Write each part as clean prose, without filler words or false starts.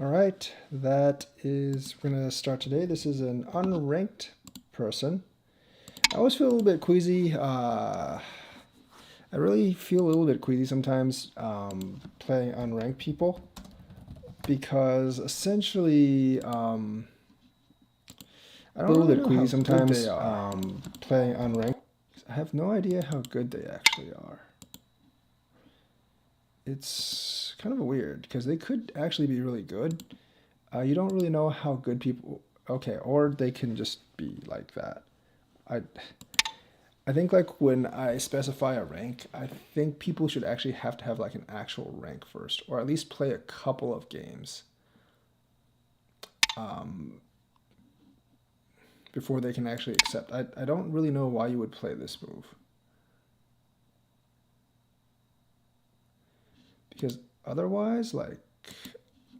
All right, we're gonna start today. This is an unranked person. I always feel a little bit queasy. I really feel a little bit queasy sometimes playing unranked people because essentially I don't really know how good they are. Playing unranked. I have no idea how good they actually are. It's kind of weird because they could actually be really good. You don't really know how good people. Okay, or they can just be like that. I I think like when I specify a rank, I think people should actually have to have like an actual rank first, or at least play a couple of games before they can actually accept. I don't really know why you would play this move. Because otherwise, like,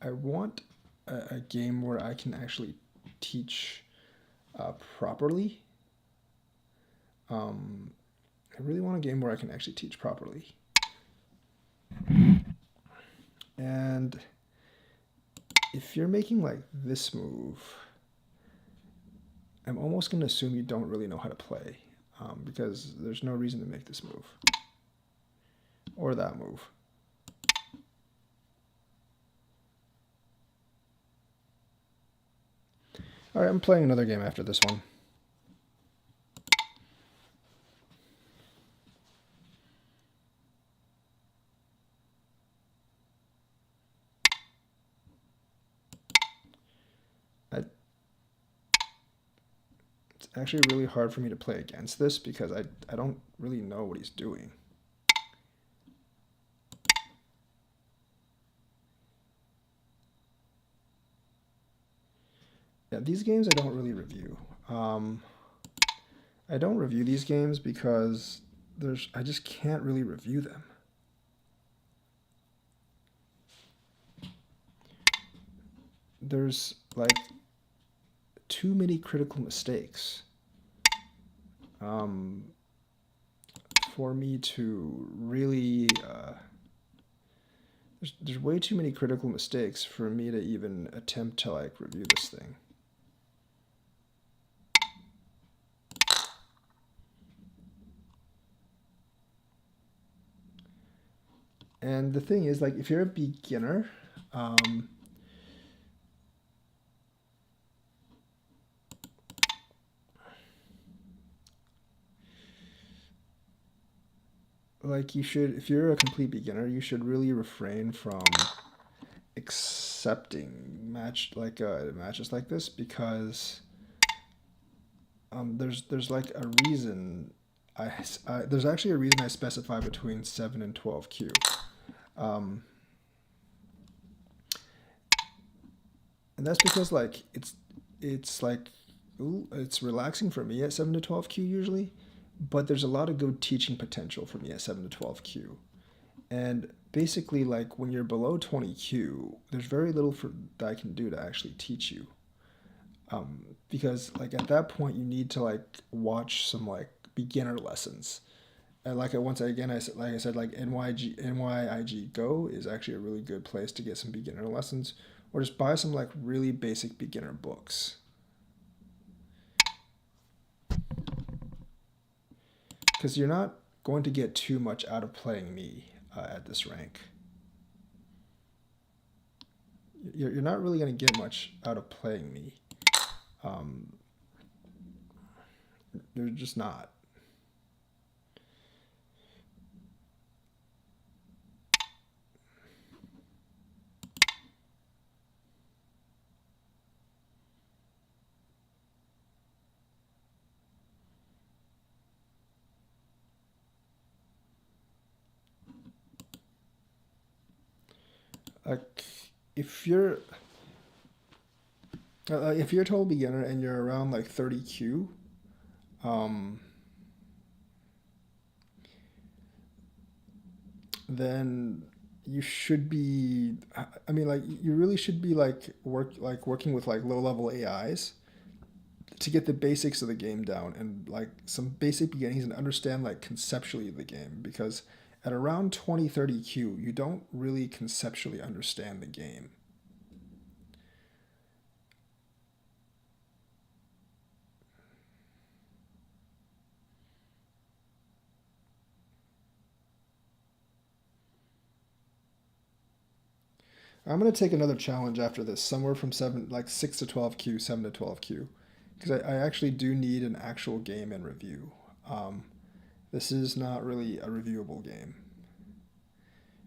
I want a game where I can actually teach properly. I really want a game where I can actually teach properly. And if you're making like this move, I'm almost going to assume you don't really know how to play because there's no reason to make this move or that move. All right, I'm playing another game after this one. It's actually really hard for me to play against this because I don't really know what he's doing. Yeah, these games I don't really review. I don't review these games because I just can't really review them. There's like too many critical mistakes for me to really. There's way too many critical mistakes for me to even attempt to like review this thing. And the thing is, like, if you're a beginner, like you should, if you're a complete beginner, you should really refrain from accepting matches like this because there's like a reason. There's actually a reason I specify between 7 and 12Q. And that's because like it's like it's relaxing for me at 7 to 12Q usually, but there's a lot of good teaching potential for me at 7 to 12Q. And basically like when you're below 20Q, there's very little that I can do to actually teach you. Because like at that point you need to like watch some like beginner lessons. And like once again I said like NYIG Go is actually a really good place to get some beginner lessons, or just buy some like really basic beginner books. Because you're not going to get too much out of playing me at this rank. You're not really going to get much out of playing me. You're just not. Like if you're if you're a total beginner and you're around like 30Q, then you should be. I mean, like you really should be like working with like low level AIs to get the basics of the game down and like some basic beginnings and understand like conceptually the game, because at around 20-30Q you don't really conceptually understand the game. I'm gonna take another challenge after this, somewhere from 6 to 12 Q, 7 to 12 Q, because I actually do need an actual game in review. Um, this is not really a reviewable game.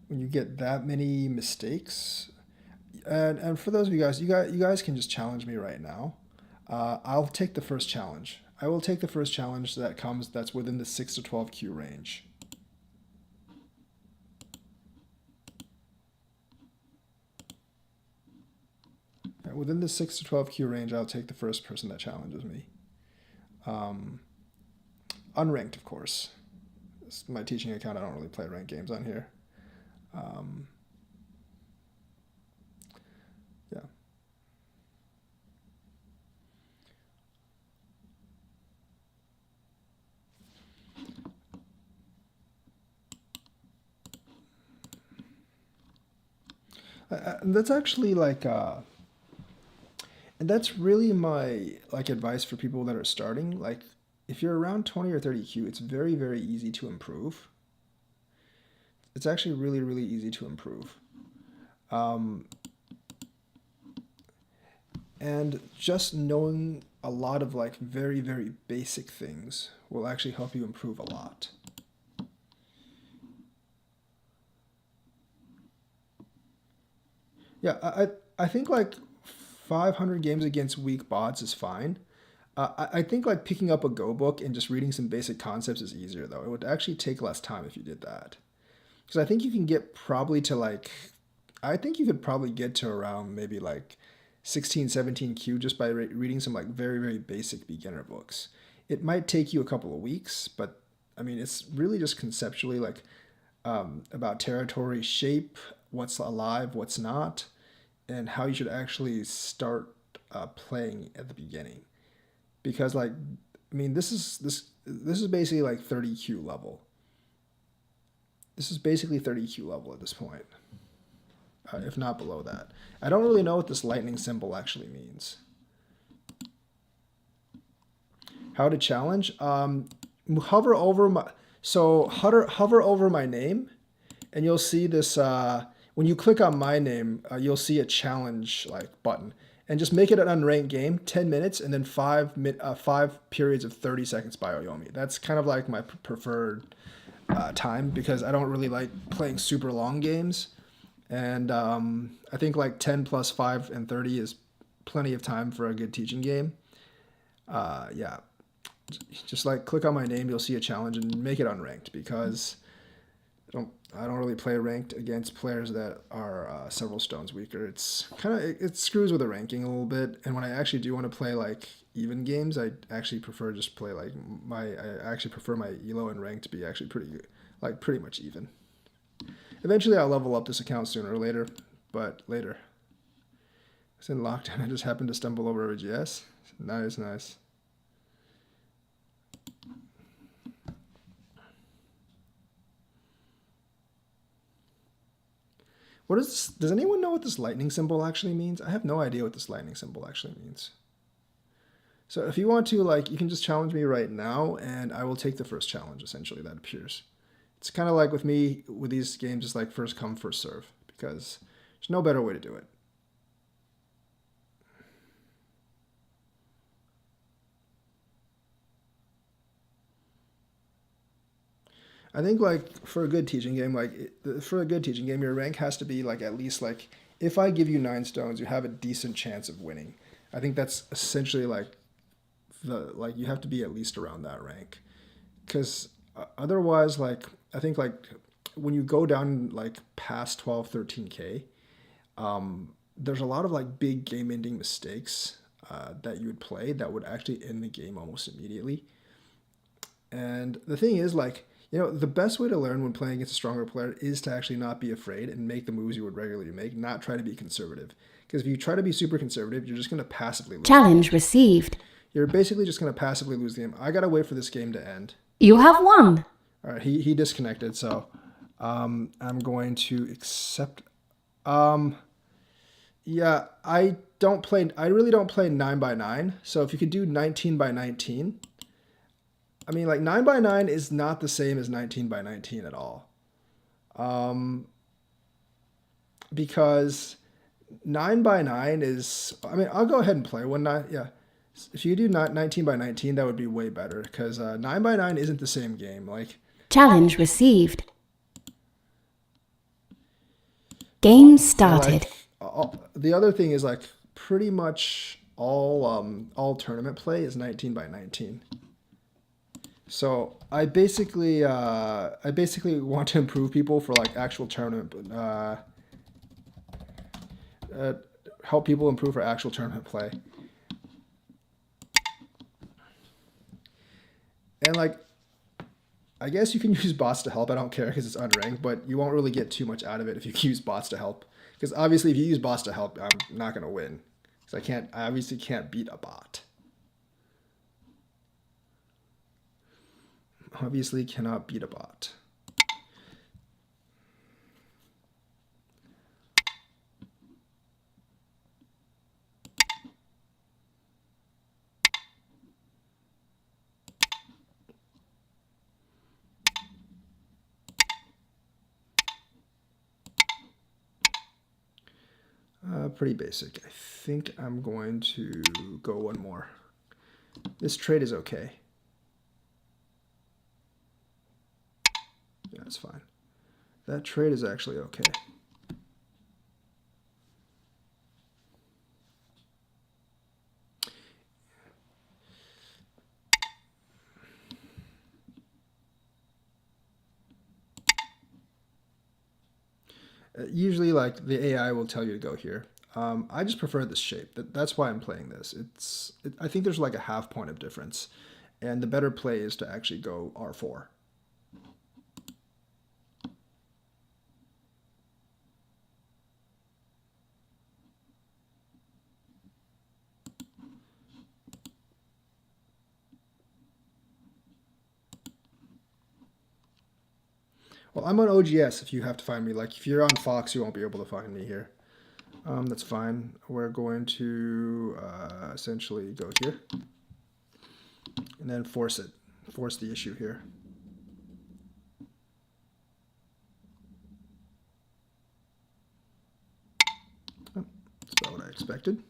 When you get that many mistakes, and for those of you guys can just challenge me right now. I'll take the first challenge. I will take the first challenge that's within the 6 to 12 Q range. Within the 6 to 12 Q range, I'll take the first person that challenges me. Um, Unranked, of course. It's my teaching account. I don't really play ranked games on here. Um, yeah. And that's actually and that's really my advice for people that are starting. Like, if you're around 20 or 30 Q, it's very, very easy to improve. It's actually really, really easy to improve. Um, and just knowing a lot of very, very basic things will actually help you improve a lot. Yeah, I think 500 games against weak bots is fine. I think picking up a Go book and just reading some basic concepts is easier though. It would actually take less time if you did that. Because I think you can get probably to I think you could probably get to around maybe 16, 17Q just by reading some very, very basic beginner books. It might take you a couple of weeks, but I mean, it's really just conceptually about territory shape, what's alive, what's not, and how you should actually start playing at the beginning. Because I mean, this is basically 30Q level. This is basically 30Q level at this point, if not below that. I don't really know what this lightning symbol actually means. How to challenge? Hover over my hover over my name, and you'll see this. When you click on my name, you'll see a challenge button, and just make it an unranked game, 10 minutes, and then 5 periods of 30 seconds by Oyomi. That's kind of my preferred time because I don't really like playing super long games, and I think 10 plus 5 and 30 is plenty of time for a good teaching game. Yeah, just click on my name, you'll see a challenge and make it unranked because I don't really play ranked against players that are several stones weaker. It's it screws with the ranking a little bit. And when I actually do want to play even games, I actually prefer just play I actually prefer my elo and rank to be actually pretty good, pretty much even. Eventually, I'll level up this account sooner or later, but later. It's in lockdown. I just happened to stumble over a GS. Nice, nice. What is this? Does anyone know what this lightning symbol actually means? I have no idea what this lightning symbol actually means. So if you want to, you can just challenge me right now, and I will take the first challenge, essentially, that appears. It's kind of with me, with these games, it's first come, first serve, because there's no better way to do it. I think for a good teaching game, your rank has to be at least if I give you 9 stones, you have a decent chance of winning. I think that's essentially you have to be at least around that rank, because otherwise I think when you go down past 12, 13K, there's a lot of big game ending mistakes that you would play that would actually end the game almost immediately. And the thing is the best way to learn when playing against a stronger player is to actually not be afraid and make the moves you would regularly make, not try to be conservative. Because if you try to be super conservative, you're just going to passively lose. Challenge received. You're basically just going to passively lose the game. I got to wait for this game to end. You have won. All right, he disconnected, so I'm going to accept. Yeah, I really don't play 9x9, so if you could do 19x19. I mean, 9x9 is not the same as 19x19 at all. Because 9 by 9 is. I mean, I'll go ahead and play one nine. Yeah, if you do not 19 by 19, that would be way better because 9 by 9 isn't the same game. Like Challenge received. Game and started. like the other thing is like pretty much all tournament play is 19 by 19. So I basically want to improve people for like actual tournament uh, help people improve for actual tournament play. And like I guess you can use bots to help. I don't care because it's unranked, but you won't really get too much out of it if you use bots to help. Because obviously, if you use bots to help, I'm not gonna win. Because I obviously can't beat a bot. Obviously, cannot beat a bot. Pretty basic. I think I'm going to go one more. This trade is okay. Yeah, it's fine. That trade is actually okay. Usually, like the AI will tell you to go here. I just prefer this shape. That's why I'm playing this. I think there's like a half point of difference, and the better play is to actually go R4. Well, I'm on OGS if you have to find me. Like, if you're on Fox, you won't be able to find me here. That's fine. We're going to essentially go here. And then force it. Force the issue here. Oh, that's about what I expected.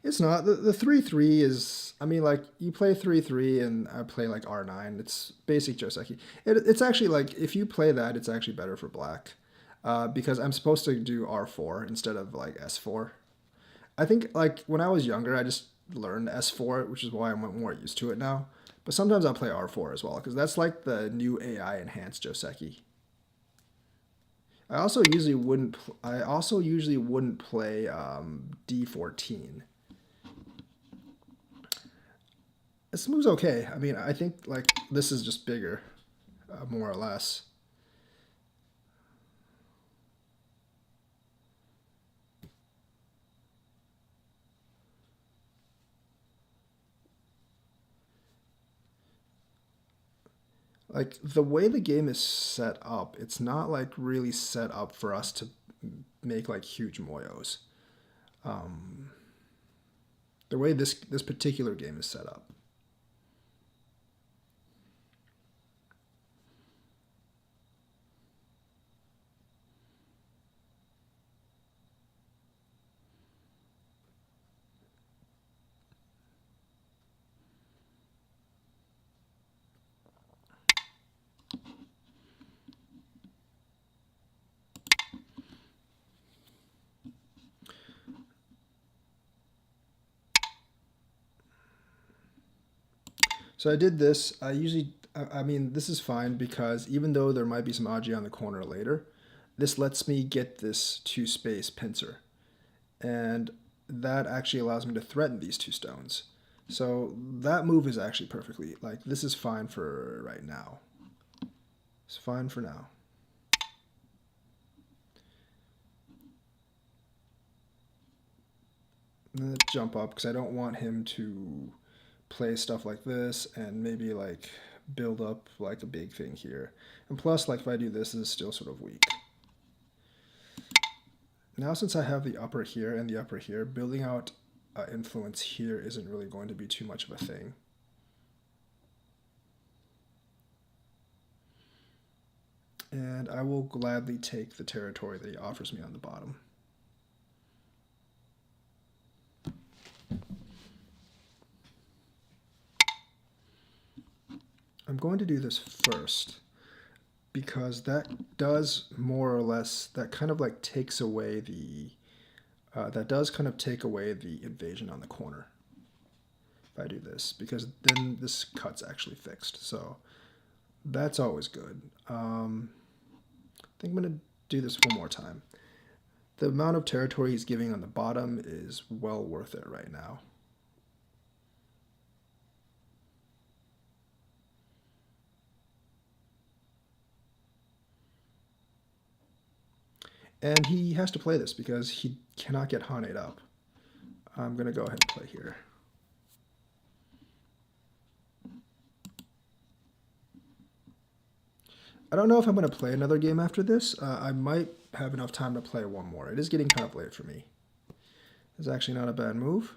It's not. The 3-3 is, I mean, like, you play 3-3 and I play, like, R9. It's basic Joseki. It's actually, like, if you play that, it's actually better for black. Because I'm supposed to do R4 instead of, like, S4. I think, like, when I was younger, I just learned S4, which is why I'm more used to it now. But sometimes I'll play R4 as well, because that's, like, the new AI-enhanced Joseki. I also usually wouldn't play D14. This move's okay. I mean, I think like this is just bigger, more or less. Like the way the game is set up, it's not like really set up for us to make like huge moyos. The way this particular game is set up. So I did this. I mean, this is fine because even though there might be some Aji on the corner later, this lets me get this 2-space pincer. And that actually allows me to threaten these 2 stones. So that move is actually perfectly, like, this is fine for right now. It's fine for now. I'm gonna jump up because I don't want him to play stuff like this and maybe like build up like a big thing here. And plus, like if I do this, this is still sort of weak. Now since I have the upper here and the upper here, building out influence here isn't really going to be too much of a thing. And I will gladly take the territory that he offers me on the bottom. I'm going to do this first because that does more or less, that kind of like takes away the, that does kind of take away the invasion on the corner. If I do this, because then this cut's actually fixed. So that's always good. I think I'm going to do this one more time. The amount of territory he's giving on the bottom is well worth it right now. And he has to play this because he cannot get Haned up. I'm going to go ahead and play here. I don't know if I'm going to play another game after this. I might have enough time to play one more. It is getting kind of late for me. It's actually not a bad move.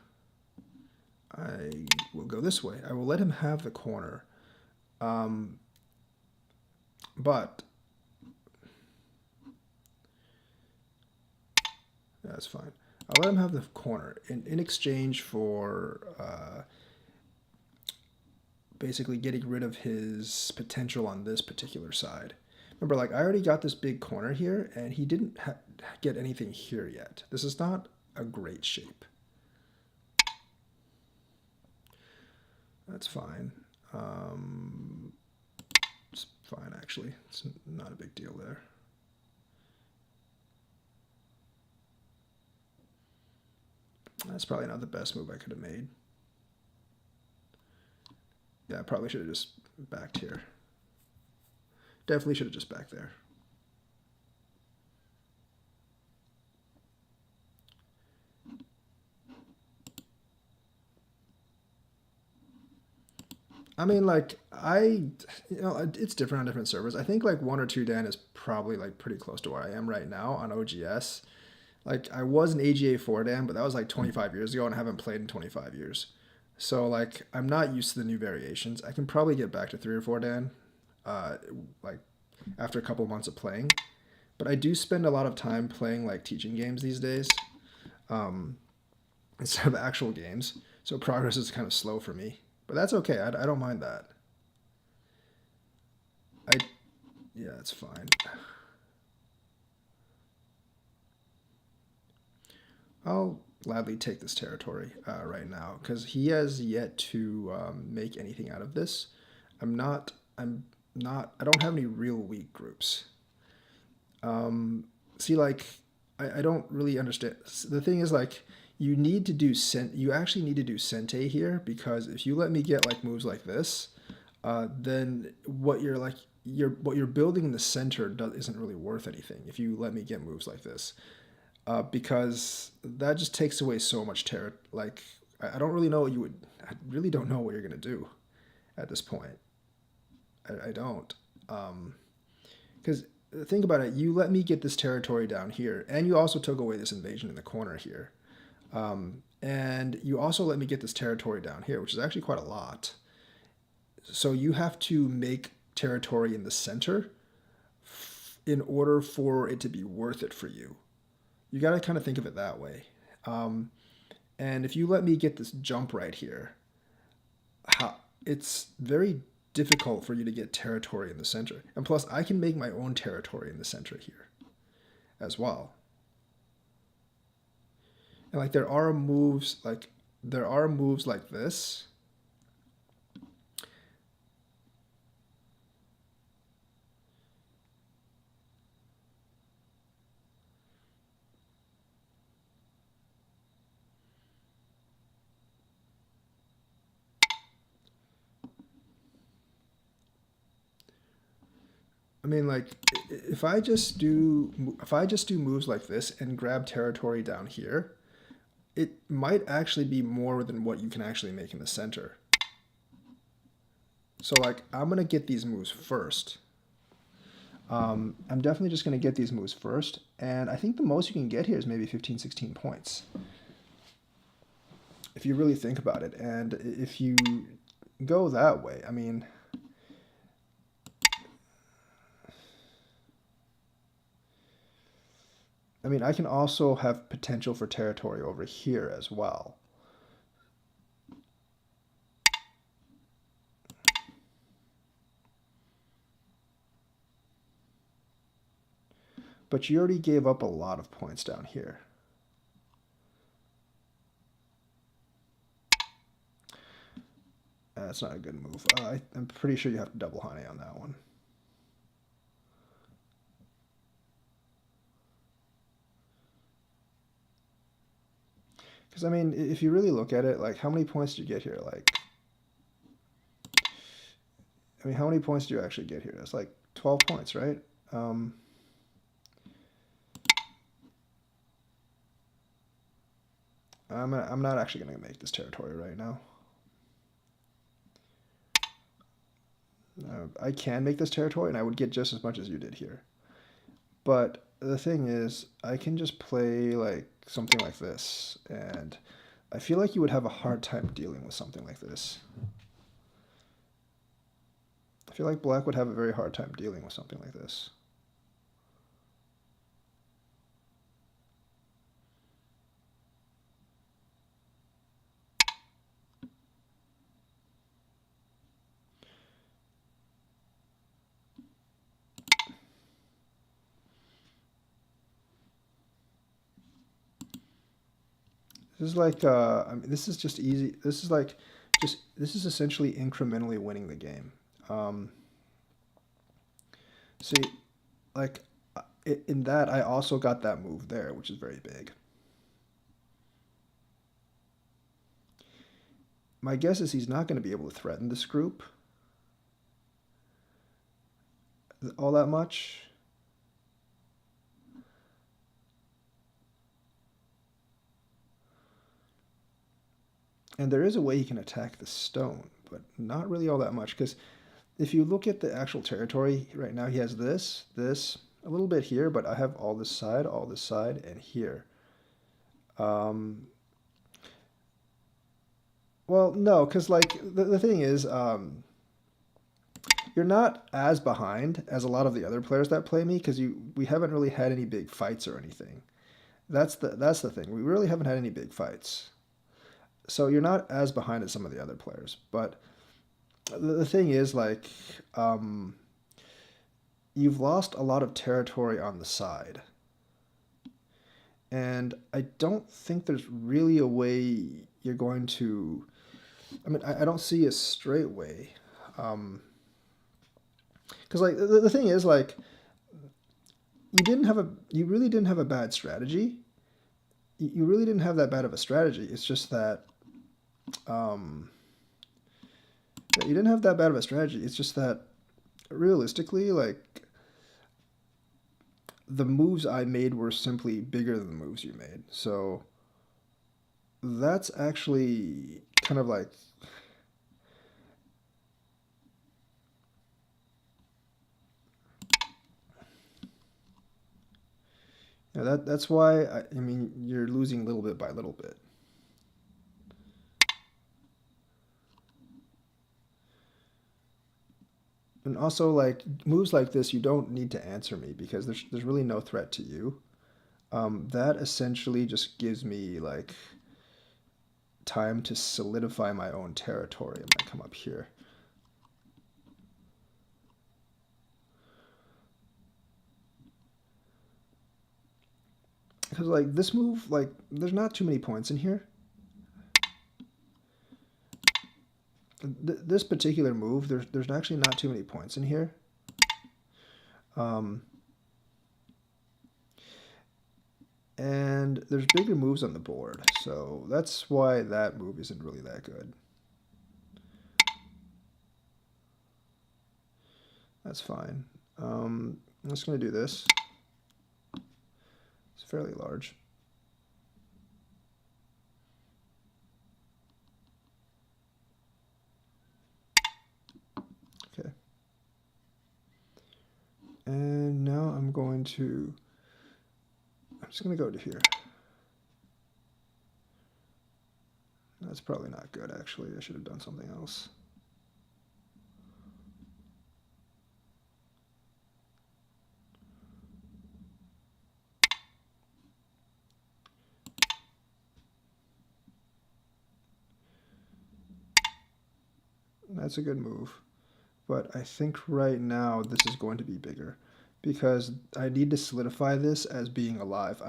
I will go this way. I will let him have the corner. But that's fine. I'll let him have the corner in exchange for basically getting rid of his potential on this particular side. Remember, like I already got this big corner here, and he didn't get anything here yet. This is not a great shape. That's fine. It's fine, actually. It's not a big deal there. That's probably not the best move I could have made. Yeah, I probably should have just backed here. Definitely should have just backed there. I mean, like, it's different on different servers. I think, like, 1 or 2 Dan is probably, like, pretty close to where I am right now on OGS. Like, I was an AGA 4 Dan, but that was, like, 25 years ago, and I haven't played in 25 years. So, like, I'm not used to the new variations. I can probably get back to 3 or 4 Dan, like, after a couple months of playing. But I do spend a lot of time playing, like, teaching games these days, instead of actual games. So progress is kind of slow for me. But that's okay. I don't mind that. Yeah, it's fine. I'll gladly take this territory right now because he has yet to make anything out of this. I don't have any real weak groups. See, like, I don't really understand. The thing is, like, you actually need to do Sente here, because if you let me get like moves like this, then what you're building in the center isn't really worth anything if you let me get moves like this, because that just takes away so much terror. Like, I don't really know what you would. I really don't know what you're gonna do at this point. I don't, because think about it. You let me get this territory down here, and you also took away this invasion in the corner here. And you also let me get this territory down here, which is actually quite a lot. So you have to make territory in the center in order for it to be worth it for you. You got to kind of think of it that way. And if you let me get this jump right here, it's very difficult for you to get territory in the center. And plus, I can make my own territory in the center here as well. And like there are moves like this. I mean, like, if I just do moves like this and grab territory down here, it might actually be more than what you can actually make in the center. So, like, I'm gonna get these moves first. I'm definitely just gonna get these moves first, and I think the most you can get here is maybe 15, 16 points, if you really think about it. And if you go that way, I mean, I mean, I can also have potential for territory over here as well. But you already gave up a lot of points down here. That's not a good move. I'm pretty sure you have to double honey on that one. Because, I mean, if you really look at it, like, how many points do you get here? Like, I mean, how many points do you actually get here? That's like 12 points, right? I'm not actually going to make this territory right now. I can make this territory, and I would get just as much as you did here. But the thing is, I can just play like something like this, and I feel like you would have a hard time dealing with something like this. I feel like black would have a very hard time dealing with something like this. This is like, I mean, this is just easy. This is like, this is essentially incrementally winning the game. See, like, in that, I also got that move there, which is very big. My guess is he's not going to be able to threaten this group all that much. And there is a way he can attack the stone, but not really all that much. Because if you look at the actual territory, right now he has this, a little bit here, but I have all this side, and here. Well, no, because like the thing is, you're not as behind as a lot of the other players that play me because we haven't really had any big fights or anything. That's the thing. We really haven't had any big fights. So you're not as behind as some of the other players. But the thing is, like, you've lost a lot of territory on the side. And I don't think there's really a way you're going to. I mean, I don't see a straight way. Because, like, the thing is, like, you really didn't have a bad strategy. You really didn't have that bad of a strategy. It's just that um, yeah, you didn't have that bad of a strategy. It's just that realistically, like the moves I made were simply bigger than the moves you made. So that's actually kind of like that's why I mean you're losing little bit by little bit. And also, like moves like this, you don't need to answer me because there's really no threat to you. That essentially just gives me like time to solidify my own territory. I'm gonna come up here. Because like this move, like there's not too many points in here. This particular move, there's actually not too many points in here. And there's bigger moves on the board, so that's why that move isn't really that good. That's fine. I'm just going to do this. It's fairly large. Okay. And now I'm just going to go to here. That's probably not good, actually. I should have done something else. That's a good move. But I think right now this is going to be bigger because I need to solidify this as being alive.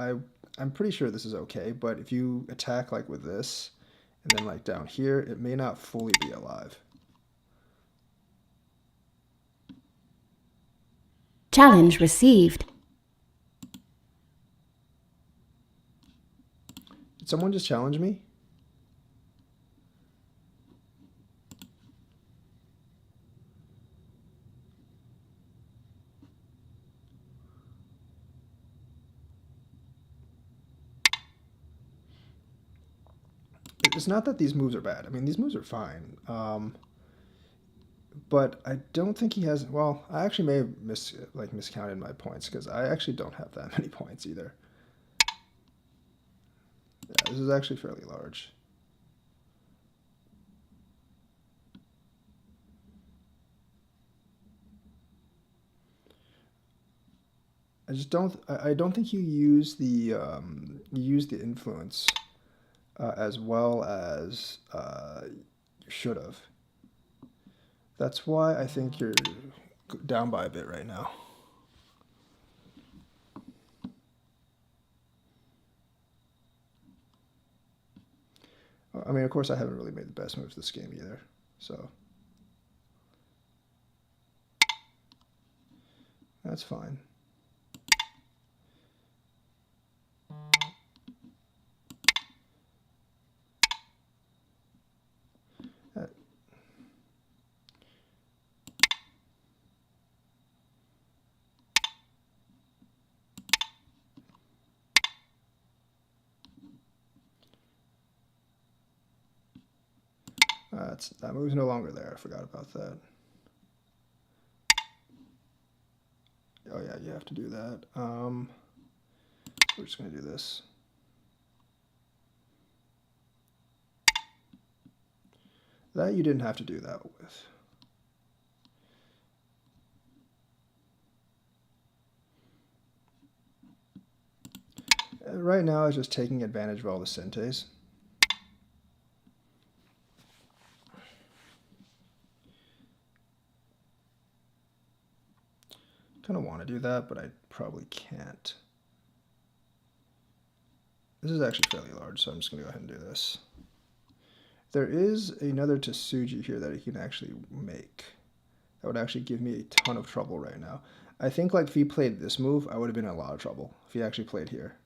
I'm pretty sure this is okay, but if you attack like with this and then like down here, it may not fully be alive. Challenge received. Did someone just challenge me? It's not that these moves are bad. I mean, these moves are fine. But I don't think he has. Well, I actually may have miscounted my points because I actually don't have that many points either. Yeah, this is actually fairly large. I just don't. I don't think you use the influence as well as you should have. That's why I think you're down by a bit right now. I mean, of course, I haven't really made the best moves this game either, so that's fine. That move's no longer there. I forgot about that. Oh yeah, you have to do that. We're just gonna do this. That you didn't have to do that with. Right now, it's just taking advantage of all the sentes. Kind of want to do that, but I probably can't. This is actually fairly large, so I'm just going to go ahead and do this. There is another Tsuji here that he can actually make. That would actually give me a ton of trouble right now. I think like if he played this move, I would have been in a lot of trouble if he actually played here.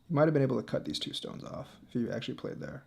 He might have been able to cut these two stones off if he actually played there.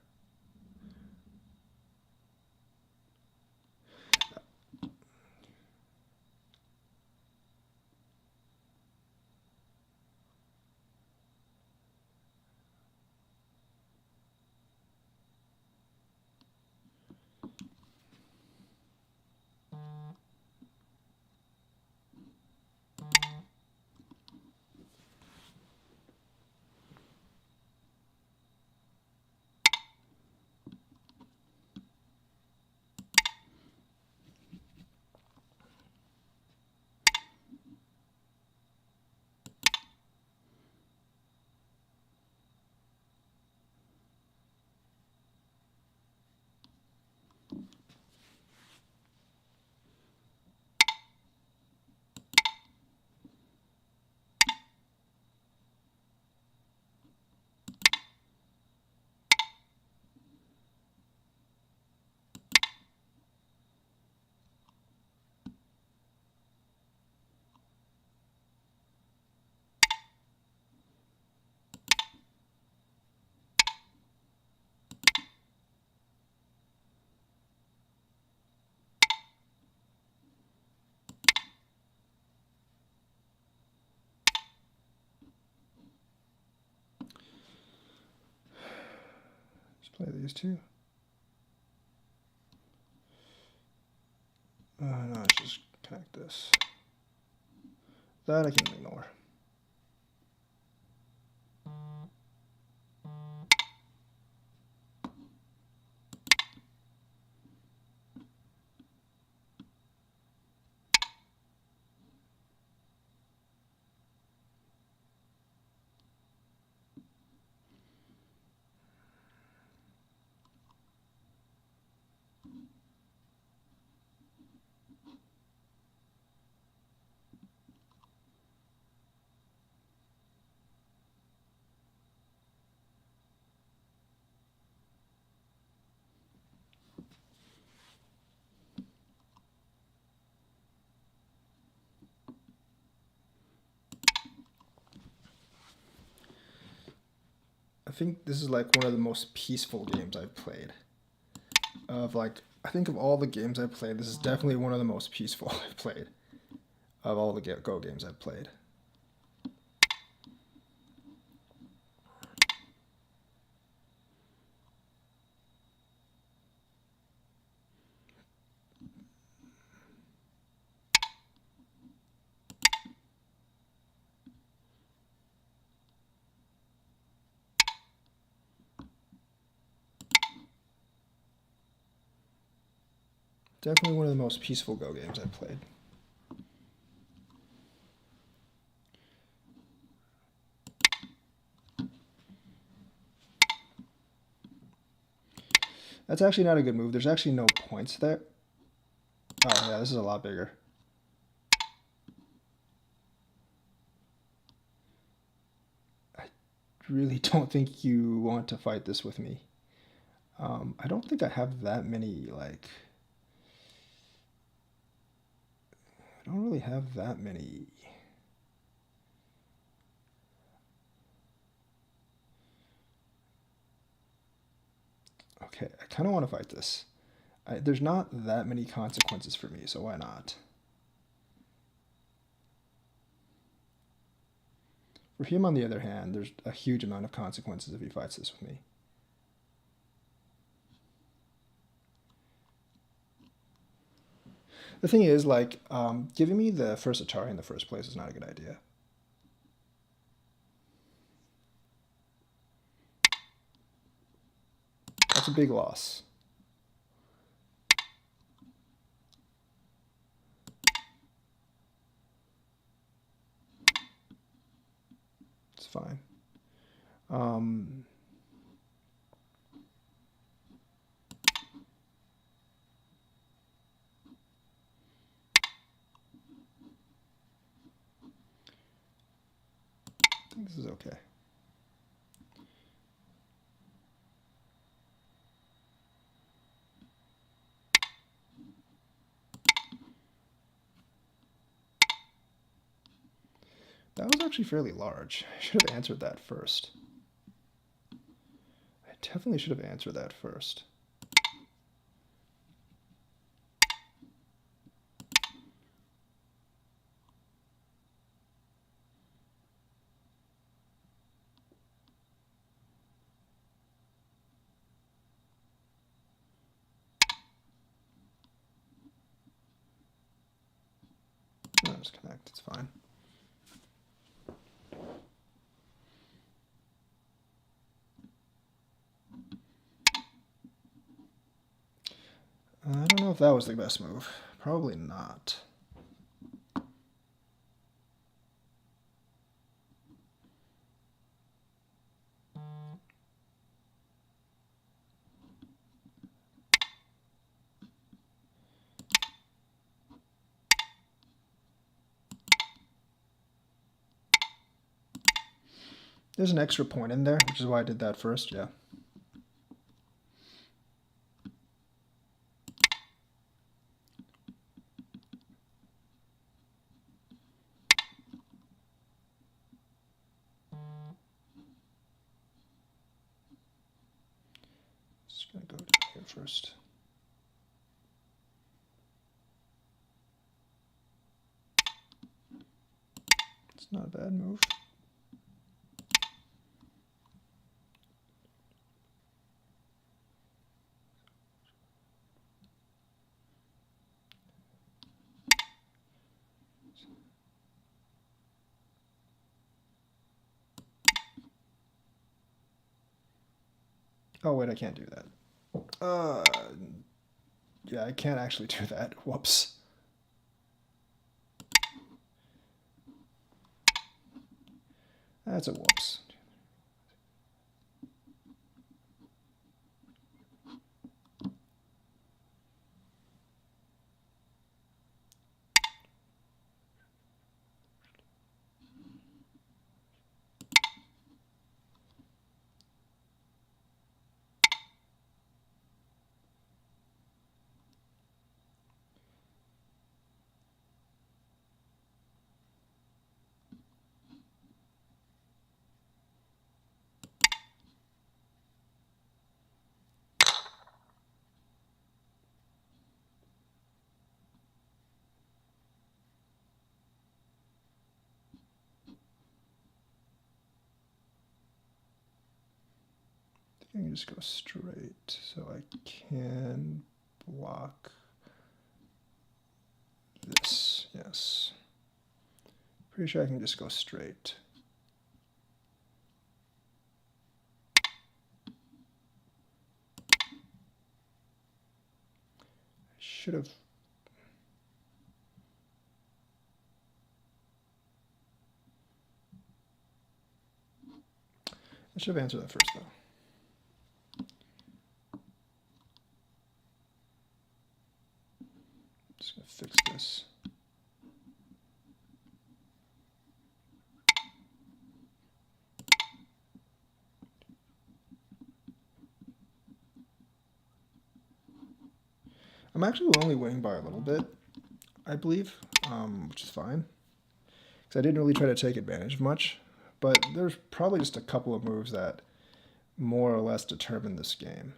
Play these two. No, let's just connect this. That I can ignore. I think this is like one of the most peaceful games I've played. I think of all the games I've played, this is definitely one of the most peaceful I've played of all the Go games I've played. Definitely one of the most peaceful Go games I've played. That's actually not a good move. There's actually no points there. Oh yeah, this is a lot bigger. I really don't think you want to fight this with me. I don't think I have that many, like... I don't really have that many... Okay, I kind of want to fight this. There's not that many consequences for me, so why not? For him, on the other hand, there's a huge amount of consequences if he fights this with me. The thing is, like, giving me the first Atari in the first place is not a good idea. That's a big loss. It's fine. I think this is okay. That was actually fairly large. I should have answered that first. I definitely should have answered that first. No, just connect. It's fine. I don't know if that was the best move. Probably not. There's an extra point in there, which is why I did that first, yeah. Just gonna go down here first. It's not a bad move. Oh wait, I can't do that. Yeah, I can't actually do that. Whoops. That's a whoops. I can just go straight, so I can block this. Yes. Pretty sure I can just go straight. I should have. I should have answered that first, though. Just gonna fix this. I'm actually only winning by a little bit, I believe, which is fine. Because I didn't really try to take advantage of much. But there's probably just a couple of moves that more or less determine this game.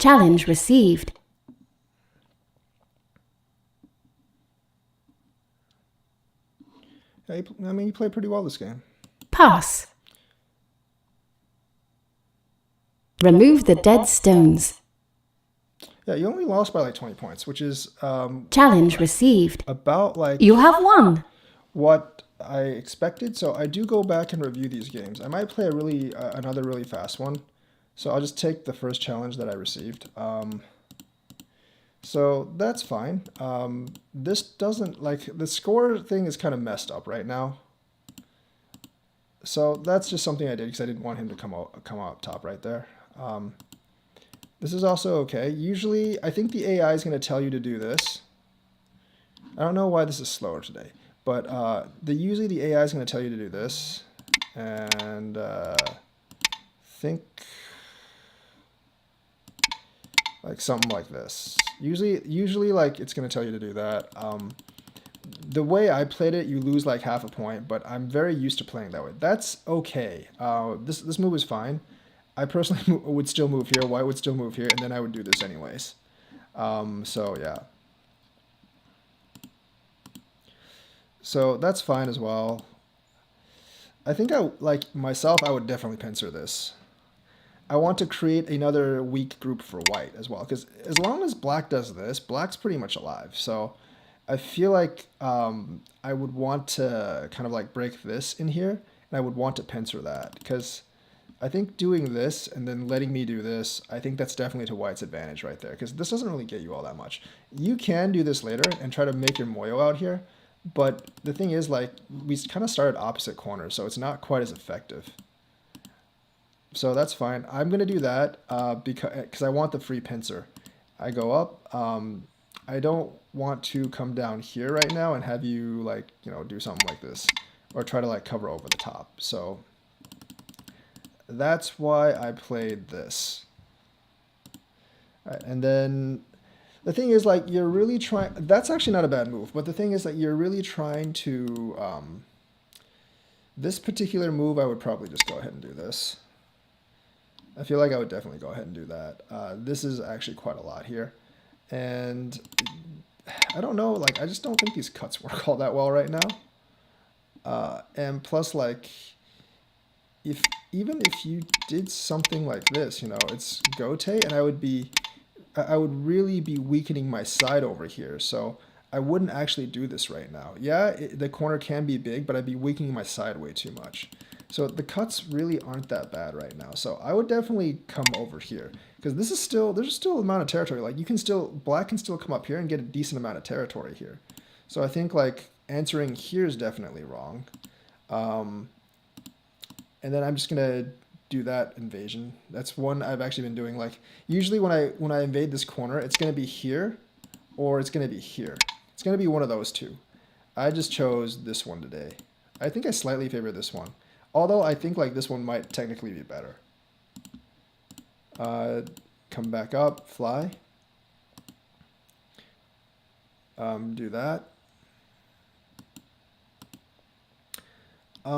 Challenge received. Yeah, I mean, you played pretty well this game. Pass. Remove the dead stones. Yeah, you only lost by like 20 points, which is Challenge received. about like You have won. what I expected. So I do go back and review these games. I might play a really another really fast one. So I'll just take the first challenge that I received. So that's fine. This doesn't, like, the score thing is kind of messed up right now. So that's just something I did because I didn't want him to come out top right there. This is also okay. Usually, I think the AI is going to tell you to do this. I don't know why this is slower today, but usually the AI is going to tell you to do this, and think like something like this. Usually like it's going to tell you to do that. The way I played it, you lose like half a point, but I'm very used to playing that way. That's okay. This move is fine. I personally would still move here. White would still move here, and then I would do this anyways. So yeah. So that's fine as well. I think I would definitely pincer this. I want to create another weak group for white as well, because as long as black does this, black's pretty much alive. So I feel like I would want to kind of like break this in here, and I would want to pincer that, because I think doing this and then letting me do this, I think that's definitely to white's advantage right there, because this doesn't really get you all that much. You can do this later and try to make your Moyo out here, but the thing is, like, we kind of started opposite corners, so it's not quite as effective. So that's fine. I'm going to do that because I want the free pincer. I go up. I don't want to come down here right now and have you, like, do something like this or try to like cover over the top. So that's why I played this. All right, and then the thing is, like, you're really trying, that's actually not a bad move, but the thing is that you're really trying to, this particular move, I would probably just go ahead and do this. I feel like I would definitely go ahead and do that. This is actually quite a lot here. And I don't know, like, I just don't think these cuts work all that well right now. And plus, like, even if you did something like this, it's Gote, and I would really be weakening my side over here. So I wouldn't actually do this right now. Yeah, the corner can be big, but I'd be weakening my side way too much. So the cuts really aren't that bad right now. So I would definitely come over here, because there's still an amount of territory. Like, black can still come up here and get a decent amount of territory here. So I think, like, answering here is definitely wrong. And then I'm just gonna do that invasion. That's one I've actually been doing. Like, usually when I invade this corner, it's gonna be here or it's gonna be here. It's gonna be one of those two. I just chose this one today. I think I slightly favor this one. Although I think, like, this one might technically be better. Come back up, fly. Do that.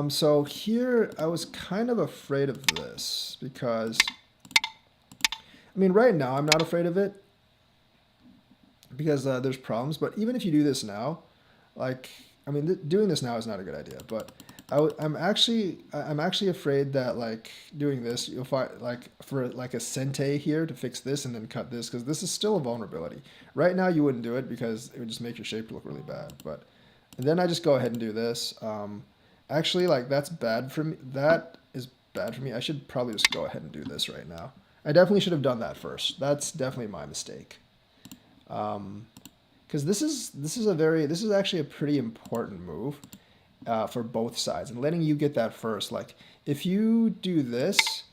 So here I was kind of afraid of this because, I mean, right now I'm not afraid of it because there's problems. But even if you do this now, like, I mean, doing this now is not a good idea. But I'm actually afraid that like doing this, you'll find like for like a sente here to fix this and then cut this because this is still a vulnerability. Right now you wouldn't do it because it would just make your shape look really bad. But and then I just go ahead and do this. Actually, like that's bad for me. That is bad for me. I should probably just go ahead and do this right now. I definitely should have done that first. That's definitely my mistake. Because this is actually a pretty important move for both sides, and letting you get that first. Like if you do this,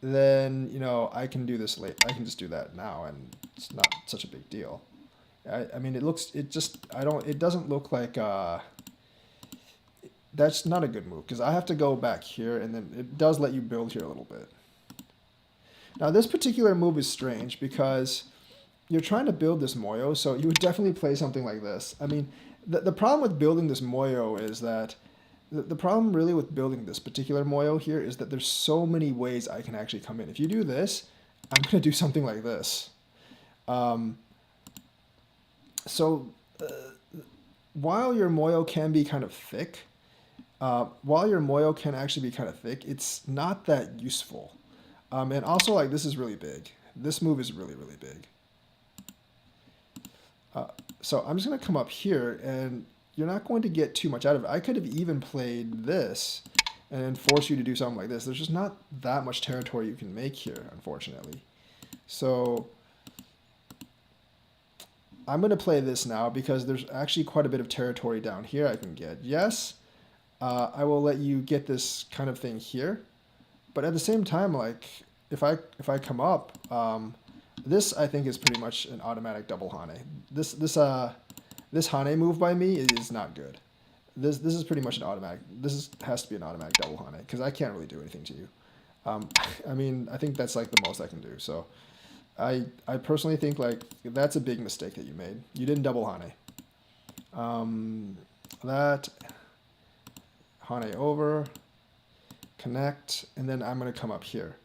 then you know I can do this late. I can just do that now, and it's not such a big deal. I mean, it doesn't look like that's not a good move because I have to go back here, and then it does let you build here a little bit. Now this particular move is strange because you're trying to build this moyo, so you would definitely play something like this. I mean, the problem with building this moyo is that the problem really with building this particular moyo here is that there's so many ways I can actually come in. If you do this, I'm going to do something like this. Um, so while your moyo can be kind of thick, while your moyo can actually be kind of thick, it's not that useful. And also, like, this is really big. This move is really, really big. So I'm just going to come up here, and you're not going to get too much out of it. I could have even played this and then force you to do something like this. There's just not that much territory you can make here, unfortunately. So I'm going to play this now because there's actually quite a bit of territory down here I can get. Yes, I will let you get this kind of thing here. But at the same time, like, if I come up, this I think is pretty much an automatic double Hane. This Hane move by me is not good. This is pretty much an automatic. Has to be an automatic double Hane because I can't really do anything to you. I mean, I think that's like the most I can do. So I personally think like that's a big mistake that you made. You didn't double Hane. That Hane over, connect, and then I'm gonna come up here.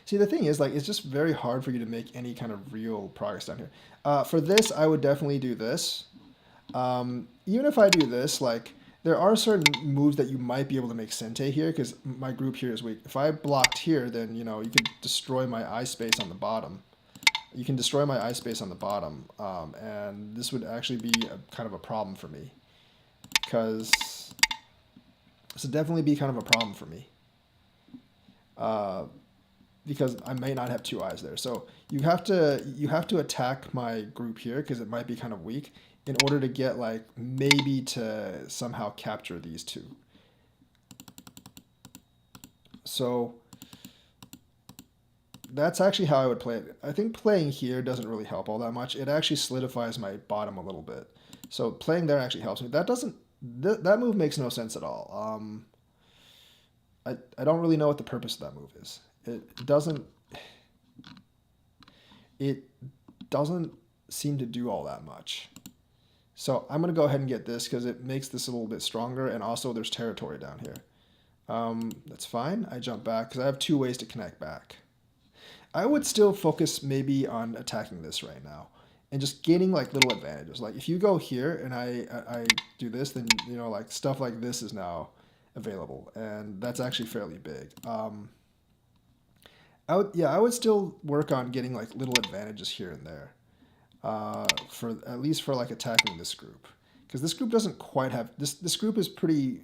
See, the thing is, like, it's just very hard for you to make any kind of real progress down here. For this, I would definitely do this. Even if I do this, like, there are certain moves that you might be able to make sente here, because my group here is weak. If I blocked here, then, you know, you could destroy my eye space on the bottom. You can destroy my eye space on the bottom, and this would actually be kind of a problem for me. Because this would definitely be kind of a problem for me. Because I may not have two eyes there. So you have to attack my group here because it might be kind of weak in order to get like maybe to somehow capture these two. So that's actually how I would play it. I think playing here doesn't really help all that much. It actually solidifies my bottom a little bit. So playing there actually helps me. That move makes no sense at all. I don't really know what the purpose of that move is. It doesn't seem to do all that much. So I'm going to go ahead and get this because it makes this a little bit stronger, and also there's territory down here. That's fine. I jump back because I have two ways to connect back. I would still focus maybe on attacking this right now and just gaining like little advantages. Like if you go here and I do this, then you know like stuff like this is now available, and that's actually fairly big. I would still work on getting like little advantages here and there, for at least for like attacking this group, because this group doesn't quite have this group is pretty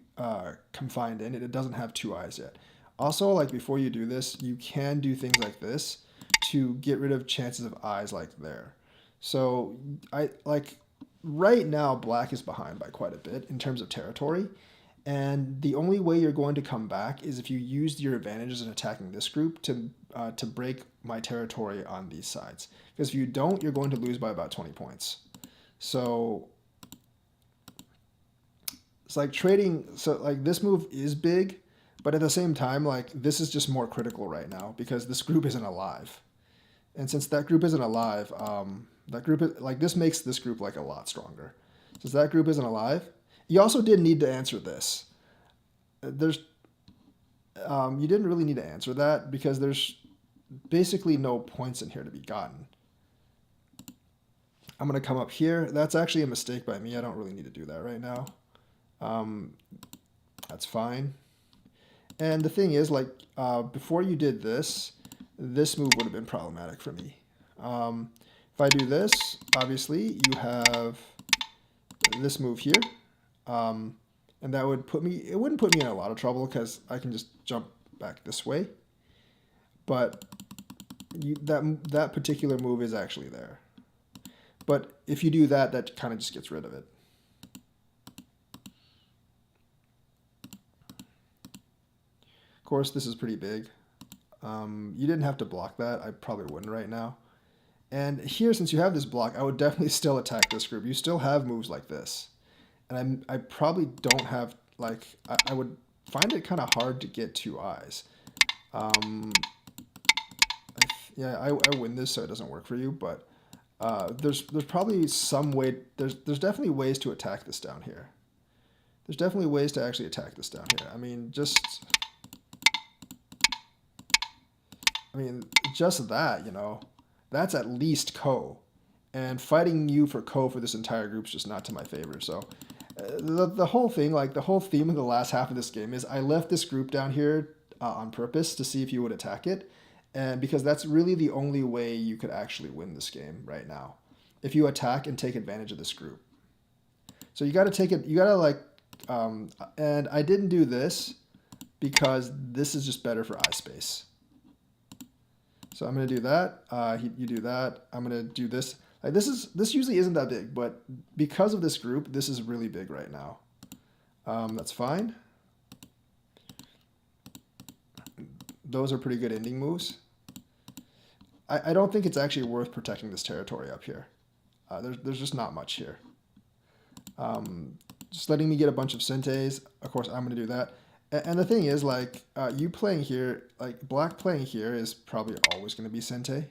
confined in it. It doesn't have two eyes yet. Also, like before you do this, you can do things like this to get rid of chances of eyes like there. So I like right now black is behind by quite a bit in terms of territory. And the only way you're going to come back is if you used your advantages in attacking this group to break my territory on these sides. Because if you don't, you're going to lose by about 20 points. So it's like trading. So like this move is big, but at the same time, like this is just more critical right now because this group isn't alive. And since that group isn't alive, like this makes this group like a lot stronger. Since that group isn't alive, you also did need to answer this. You didn't really need to answer that because there's basically no points in here to be gotten. I'm going to come up here. That's actually a mistake by me. I don't really need to do that right now. That's fine. And the thing is, like, before you did this, this move would have been problematic for me. If I do this, obviously, you have this move here. And that would put me, it wouldn't put me in a lot of trouble because I can just jump back this way. But that particular move is actually there. But if you do that, that kind of just gets rid of it. Of course, this is pretty big. You didn't have to block that. I probably wouldn't right now. And here, since you have this block, I would definitely still attack this group. You still have moves like this. And I probably don't have, like, I would find it kind of hard to get 2 eyes. Yeah, I win this, so it doesn't work for you, but there's probably some way, there's definitely ways to attack this down here. There's definitely ways to actually attack this down here. I mean, just that, you know, that's at least Ko. And fighting you for Ko for this entire group is just not to my favor, so... The whole thing, like the whole theme of the last half of this game is I left this group down here on purpose to see if you would attack it. And because that's really the only way you could actually win this game right now. If you attack and take advantage of this group. So you got to take it, you got to like, and I didn't do this because this is just better for eye space. So I'm going to do that. You do that. I'm going to do this. Like this usually isn't that big, but because of this group, this is really big right now. That's fine. Those are pretty good ending moves. I don't think it's actually worth protecting this territory up here. There's just not much here. Just letting me get a bunch of Sentes. Of course, I'm going to do that. And the thing is, like, you playing here, like, black playing here is probably always going to be Sente.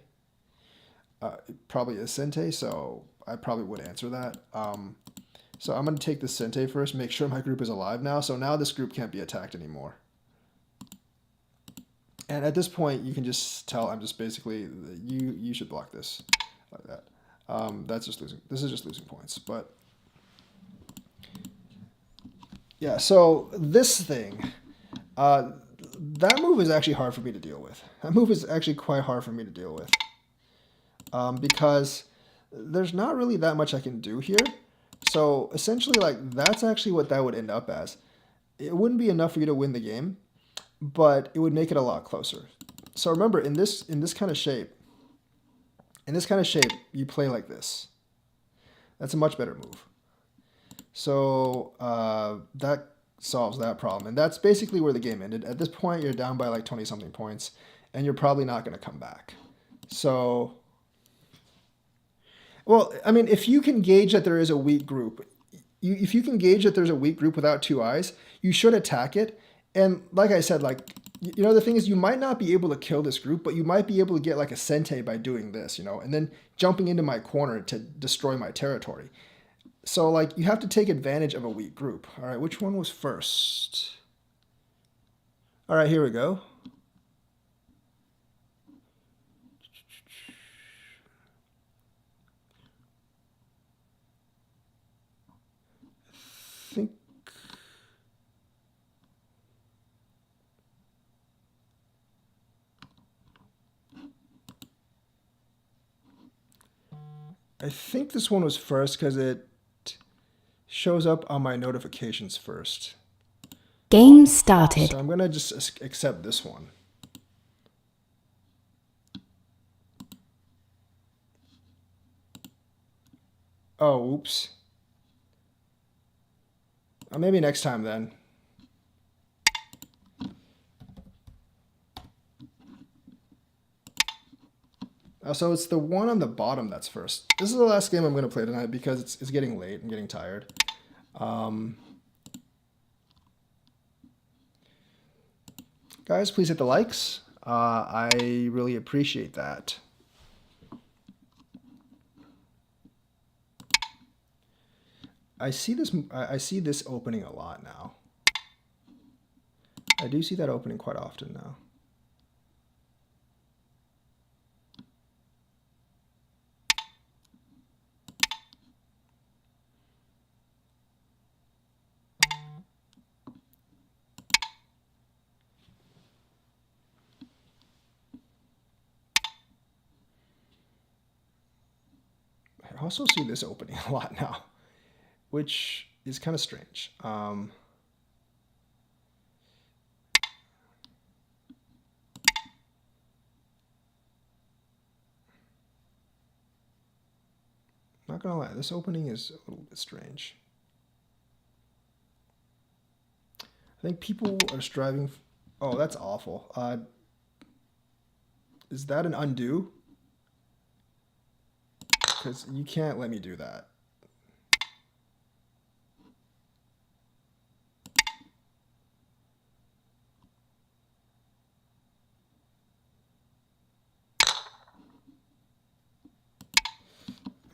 It probably is Sente, so I probably would answer that. So I'm going to take the Sente first, make sure my group is alive now. So now this group can't be attacked anymore. And at this point, you can just tell I'm just basically, you should block this like that. That's just losing. This is just losing points. But yeah, so this thing, that move is actually hard for me to deal with. That move is actually quite hard for me to deal with. Because there's not really that much I can do here. So essentially, like, that's actually what that would end up as. It wouldn't be enough for you to win the game, but it would make it a lot closer. So remember, in this kind of shape, you play like this. That's a much better move. So that solves that problem. And that's basically where the game ended. At this point, you're down by like 20-something points, and you're probably not going to come back. So... Well, I mean, if you can gauge that there is a weak group, if you can gauge that there's a weak group without 2 eyes, you should attack it. And like I said, like, you know, the thing is you might not be able to kill this group, but you might be able to get like a Sente by doing this, you know, and then jumping into my corner to destroy my territory. So, like, you have to take advantage of a weak group. All right, which one was first? All right, here we go. I think this one was first because it shows up on my notifications first. Game started. So I'm going to just accept this one. Oh, oops. Maybe next time then. So it's the one on the bottom that's first. This is the last game I'm going to play tonight because it's getting late. I'm getting tired. Guys, please hit the likes. I really appreciate that. I see this opening a lot now. I do see that opening quite often now. also see this opening a lot now, which is kind of strange. Not gonna lie, this opening is a little bit strange. I think people are striving. Oh, that's awful. Is that an undo? Because you can't let me do that.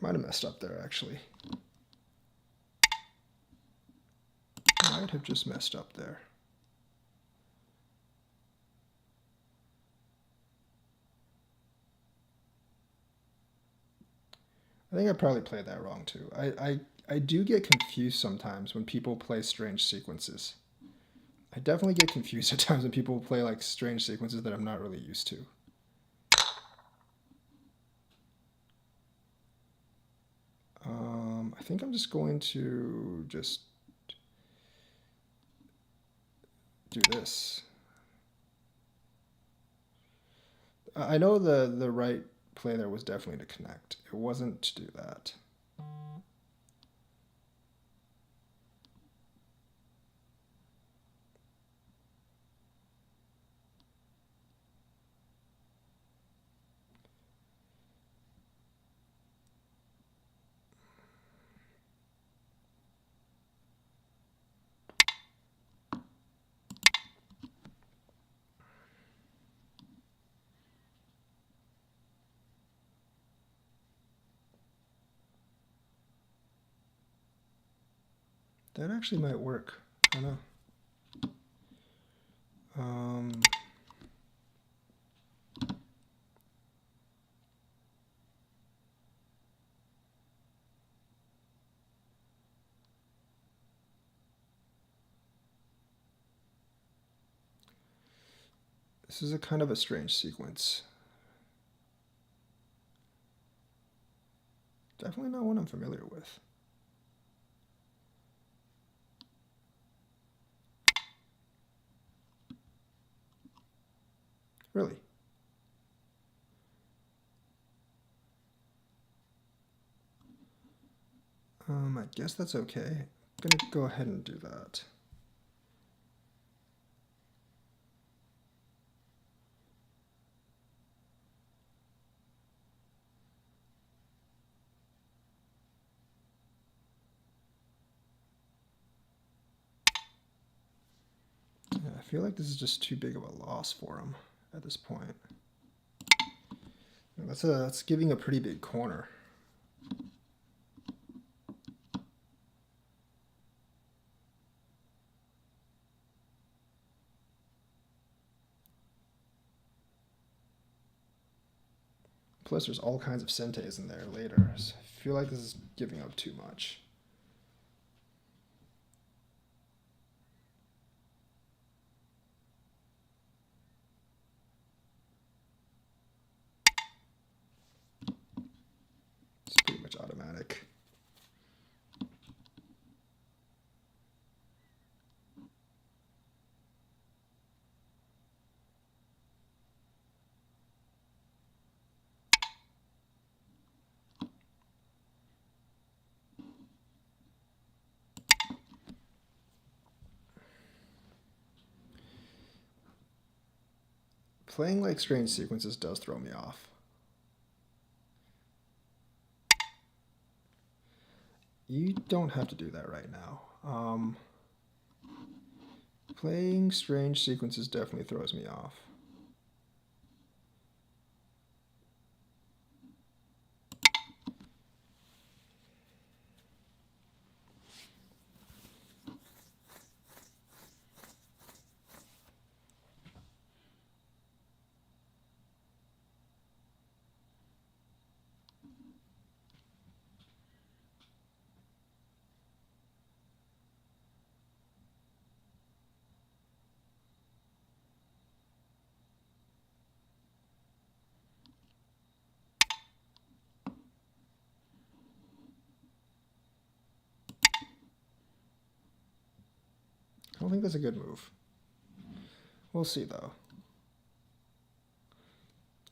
Might have messed up there, actually. Might have just messed up there. I think I probably played that wrong too. I do get confused sometimes when people play strange sequences. I definitely get confused at times when people play like strange sequences that I'm not really used to. I think I'm just going to just do this. I know the right play there was definitely to connect. It wasn't to do that. That actually might work. I don't know. This is a kind of a strange sequence. Definitely not one I'm familiar with. Really? I guess that's okay. I'm gonna go ahead and do that. Yeah, I feel like this is just too big of a loss for him at this point. That's giving a pretty big corner. Plus, there's all kinds of sentes in there later. So I feel like this is giving up too much. It's pretty much automatic. Playing like strange sequences does throw me off. You don't have to do that right now. Playing strange sequences definitely throws me off. don't think that's a good move. We'll see, though.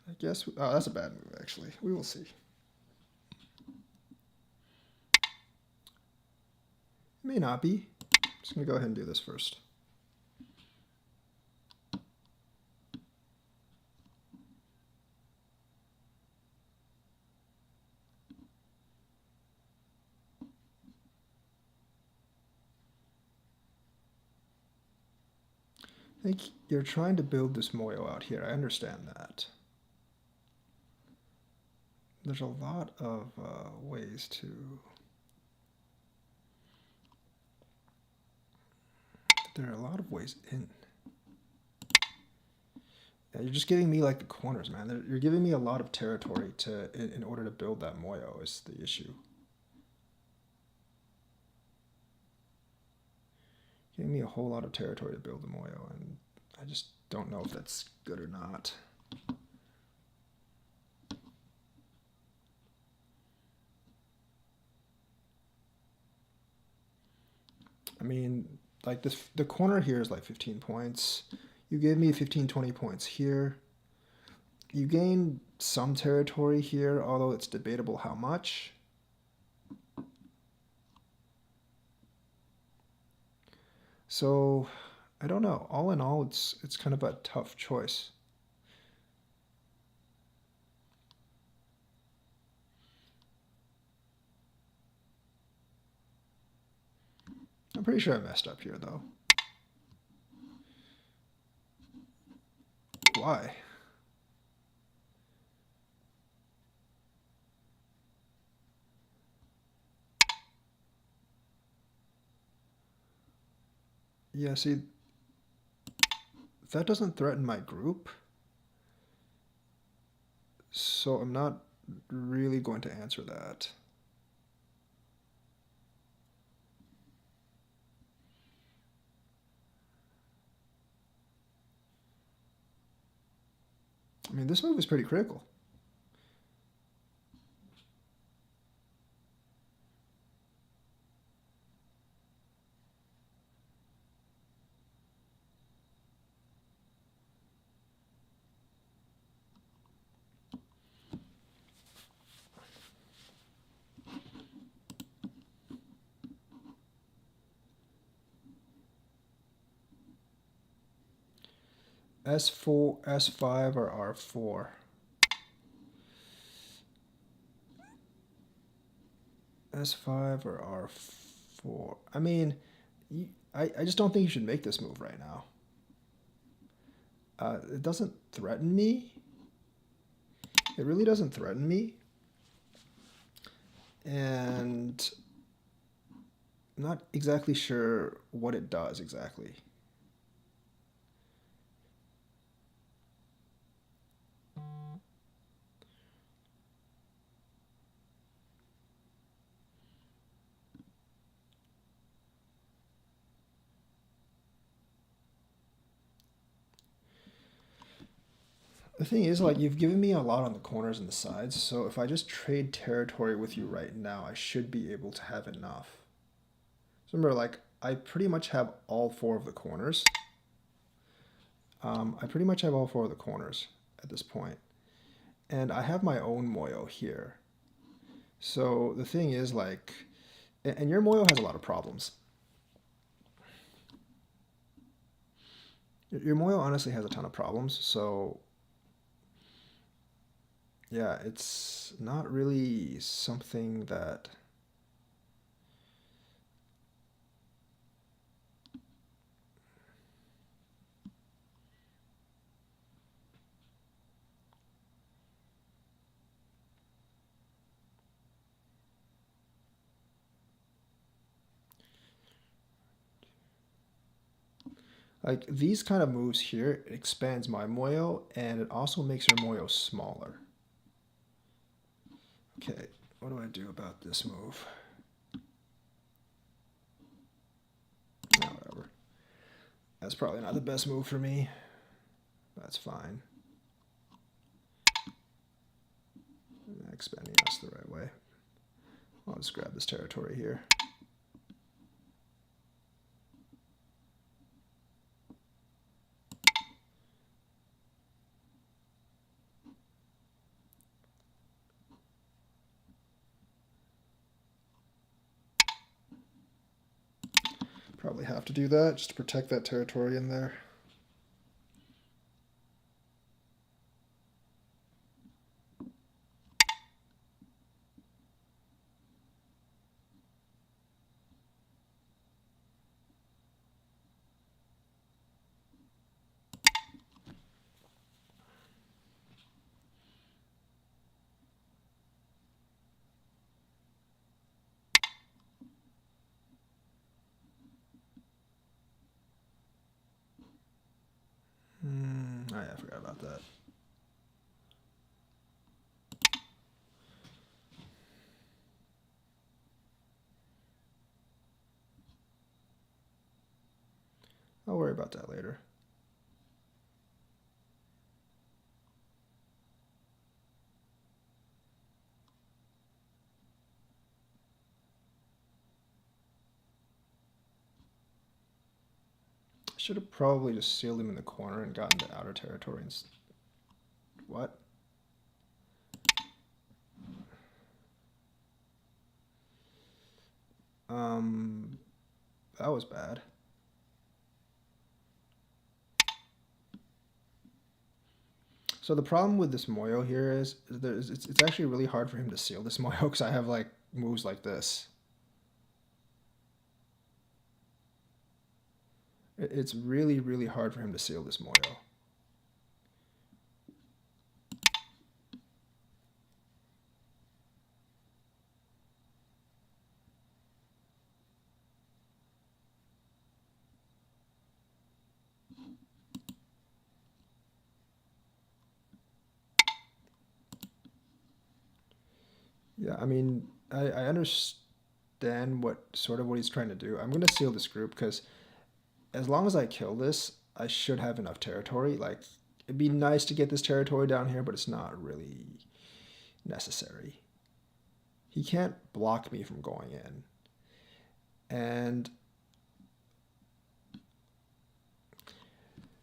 I guess... oh, that's a bad move, actually. We will see. It may not be. I'm just going to go ahead and do this first. I think you're trying to build this Moyo out here. I understand that. There's a lot of ways to... there are a lot of ways in. Yeah, you're just giving me like the corners, man. You're giving me a lot of territory in order to build that Moyo is the issue. Giving me a whole lot of territory to build the Moyo, and I just don't know if that's good or not. I mean, like this, the corner here is like 15 points. You gave me 15, 20 points here. You gain some territory here, although it's debatable how much. So, I don't know. All in all, it's kind of a tough choice. I'm pretty sure I messed up here, though. Why? Yeah, see, that doesn't threaten my group. So I'm not really going to answer that. I mean, this move is pretty critical. S4, S5, or R4? S5 or R4? I mean, I just don't think you should make this move right now. It doesn't threaten me. It really doesn't threaten me. And I'm not exactly sure what it does exactly. The thing is, like, you've given me a lot on the corners and the sides, so if I just trade territory with you right now, I should be able to have enough. So remember, like, I pretty much have all four of the corners. I pretty much have all four of the corners at this point. And I have my own Moyo here. So the thing is, like, and your Moyo has a lot of problems. Your Moyo honestly has a ton of problems, so yeah, it's not really something that... like, these kind of moves here, it expands my Moyo, and it also makes your Moyo smaller. Okay, what do I do about this move? No, whatever. That's probably not the best move for me. That's fine. Expanding us the right way. I'll just grab this territory here. Probably have to do that just to protect that territory in there. Oh yeah, I forgot about that. I'll worry about that later. I should have probably just sealed him in the corner and gotten to outer territory. What? That was bad. So the problem with this Moyo here is it's actually really hard for him to seal this Moyo because I have like moves like this. It's really, really hard for him to seal this Moyo. Yeah, I mean, I understand what he's trying to do. I'm gonna seal this group because as long as I kill this, I should have enough territory. Like, it'd be nice to get this territory down here, but it's not really necessary. He can't block me from going in. And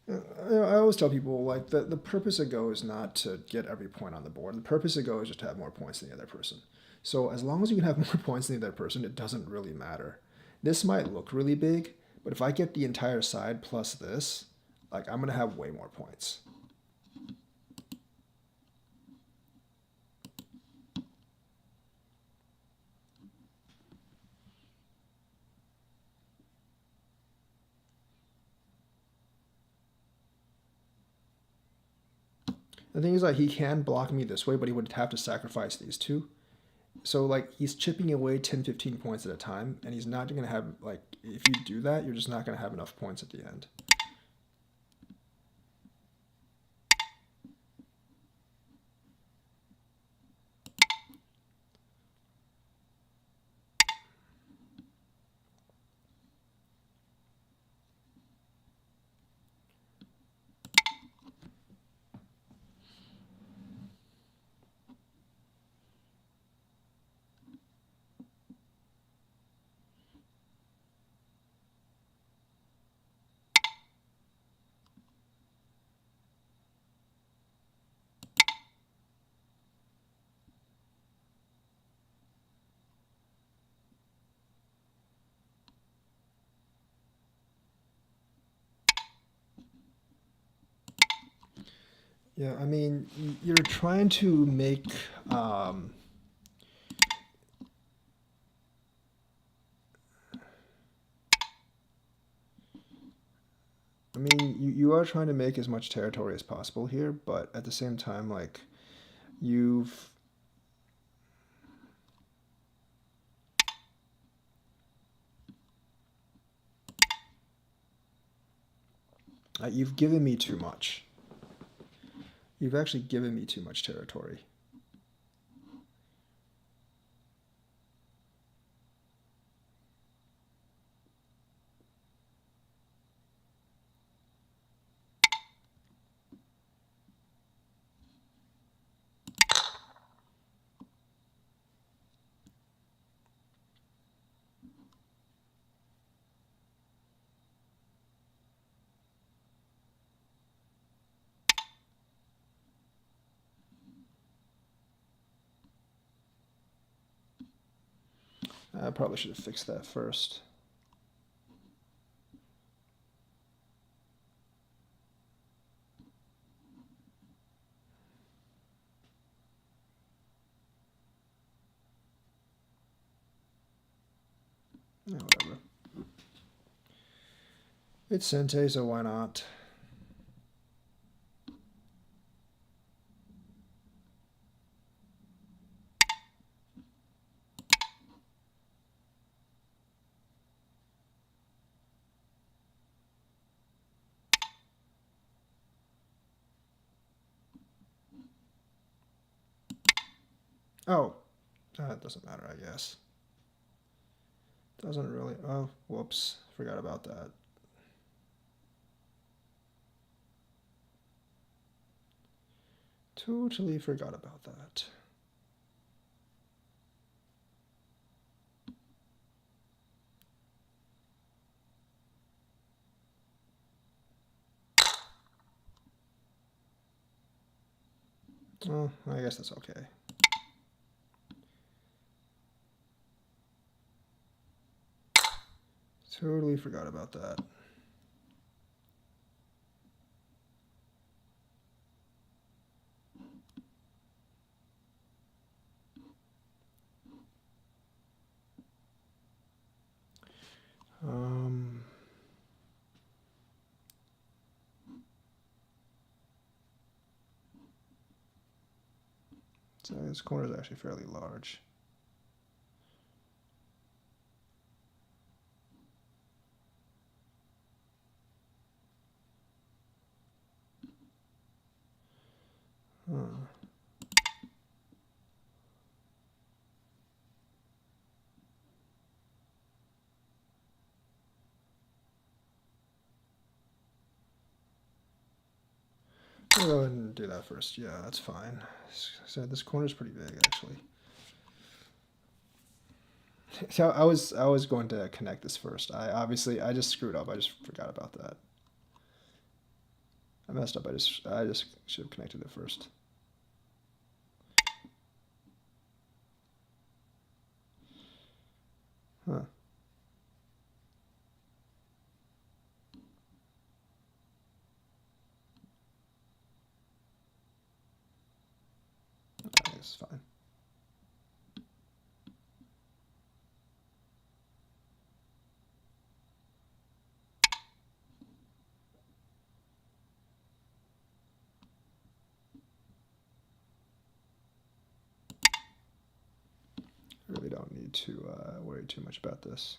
I always tell people, like, the purpose of Go is not to get every point on the board. The purpose of Go is just to have more points than the other person. So as long as you can have more points than the other person, it doesn't really matter. This might look really big, but if I get the entire side plus this, like, I'm going to have way more points. The thing is, like, he can block me this way, but he would have to sacrifice these two. So, like, he's chipping away 10, 15 points at a time, and he's not going to have, like, if you do that, you're just not going to have enough points at the end. Yeah, I mean, you're trying to make I mean, you are trying to make as much territory as possible here, but at the same time, like, you've you've given me too much. You've actually given me too much territory. I probably should have fixed that first. Whatever. It's Sente, so why not? Oh, that doesn't matter, I guess. Doesn't really. Oh, whoops. Forgot about that. Totally forgot about that. Oh, I guess that's okay. Totally forgot about that. So this corner is actually fairly large. Huh. I'll go ahead and do that first. Yeah, that's fine. So this corner is pretty big, actually. So I was going to connect this first. I just screwed up. I just forgot about that. I messed up. I just should have connected it first. Huh. I guess it's fine. I really don't need to worry too much about this.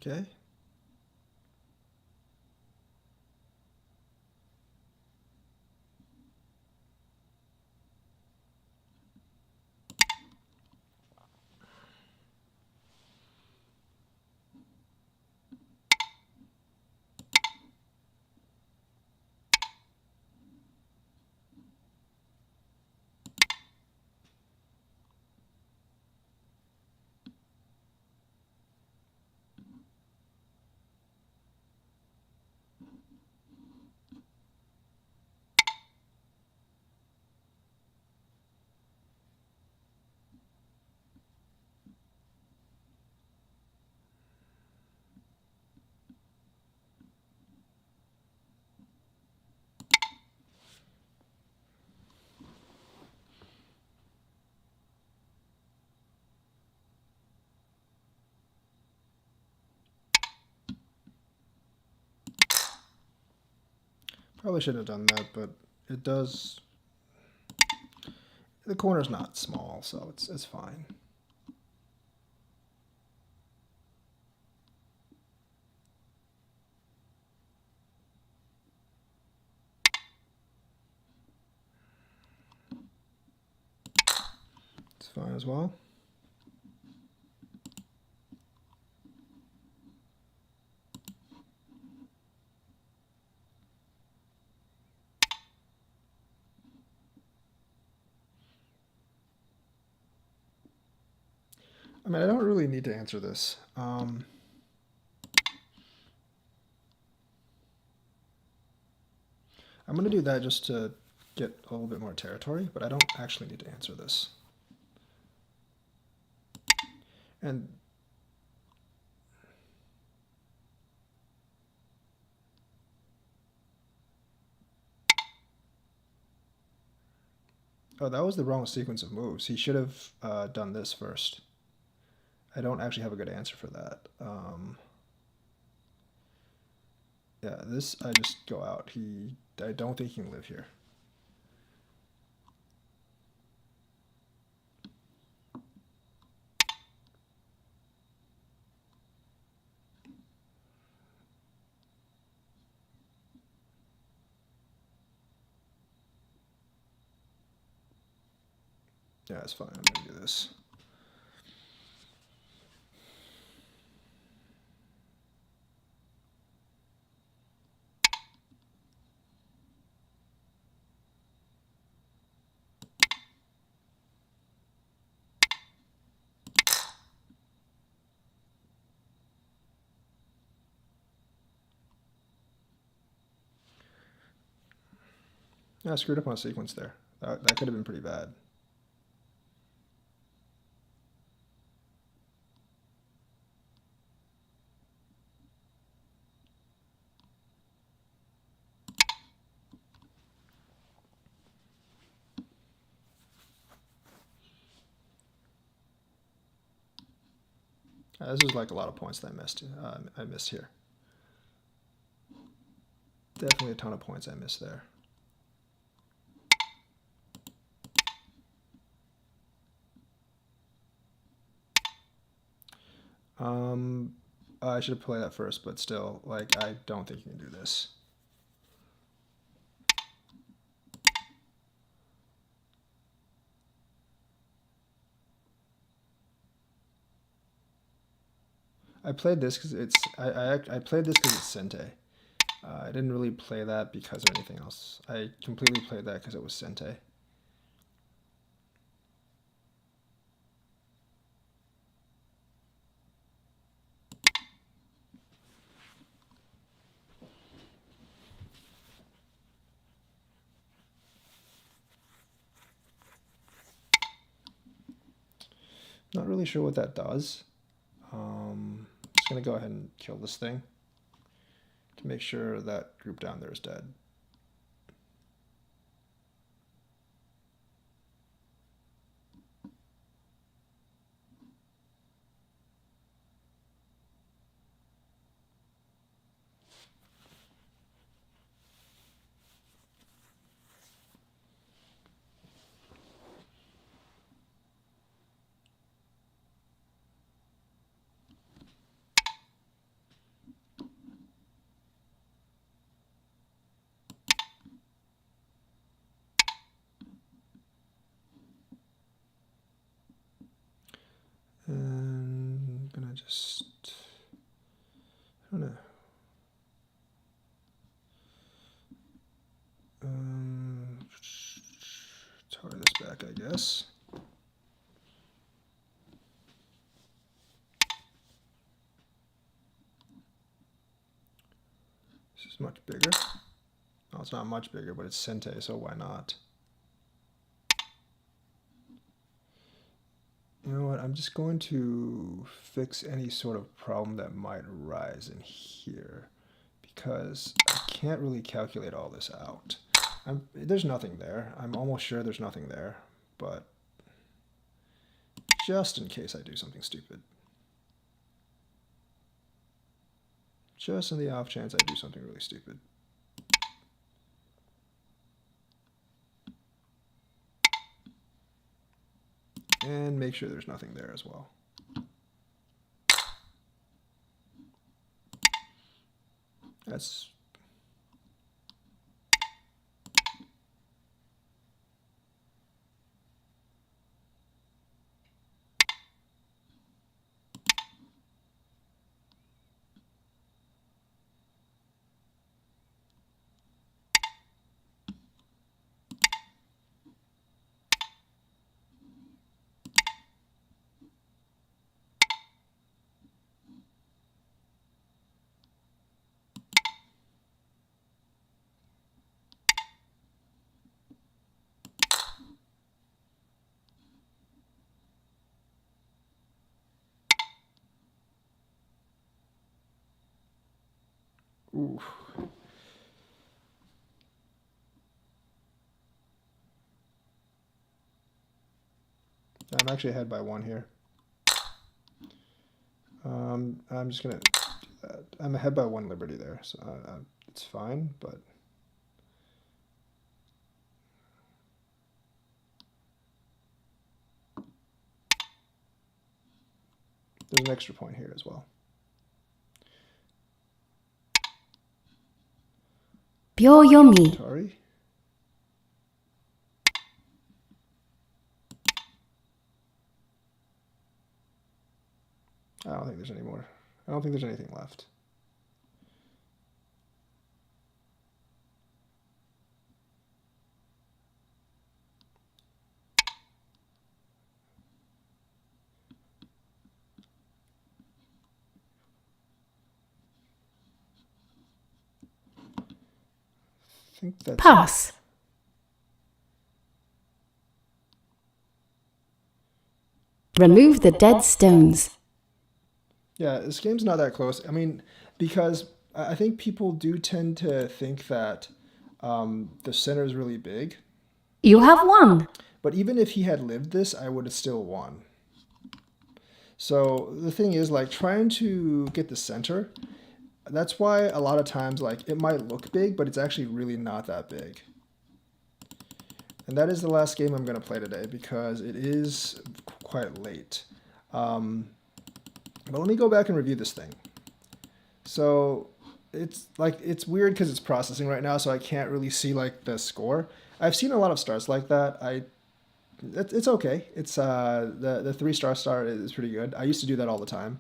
Okay. Probably shouldn't have done that, but it does. The corner's not small, so it's fine. It's fine as well. I mean, I don't really need to answer this. I'm going to do that just to get a little bit more territory, but I don't actually need to answer this. And oh, that was the wrong sequence of moves. He should have done this first. I don't actually have a good answer for that. Yeah, this, I just go out. I don't think he can live here. Yeah, it's fine. I'm going to do this. Yeah, I screwed up on a sequence there. That could have been pretty bad. This is like a lot of points that I missed here. Definitely a ton of points I missed there. I should have played that first, but still, like, I don't think you can do this. I played this because I played this because it's Sente. I didn't really play that because of anything else. I completely played that because it was Sente. Not really sure what that does. Just gonna go ahead and kill this thing to make sure that group down there is dead. And I'm gonna just, I don't know. Tar this back, I guess. This is much bigger. No, it's not much bigger, but it's Sente, so why not? You know what, I'm just going to fix any sort of problem that might arise in here because I can't really calculate all this out. There's nothing there. I'm almost sure there's nothing there, but just in case I do something stupid. Just in the off chance I do something really stupid. And make sure there's nothing there as well. That's... Ooh. I'm actually ahead by 1 here. I'm just gonna do that. I'm ahead by 1 liberty there, so it's fine, but there's an extra point here as well. Byo-yomi. Sorry. I don't think there's any more. I don't think there's anything left. I think that's Pass. Remove the dead stones. Yeah, this game's not that close. I mean, because I think people do tend to think that the center is really big. You have won. But even if he had lived this, I would have still won. So the thing is, like, trying to get the center, that's why a lot of times, like, it might look big, but it's actually really not that big. And that is the last game I'm going to play today because it is quite late. But let me go back and review this thing. So it's weird because it's processing right now, so I can't really see like the score. I've seen a lot of starts like that. It's okay. It's the 3-star start is pretty good. I used to do that all the time.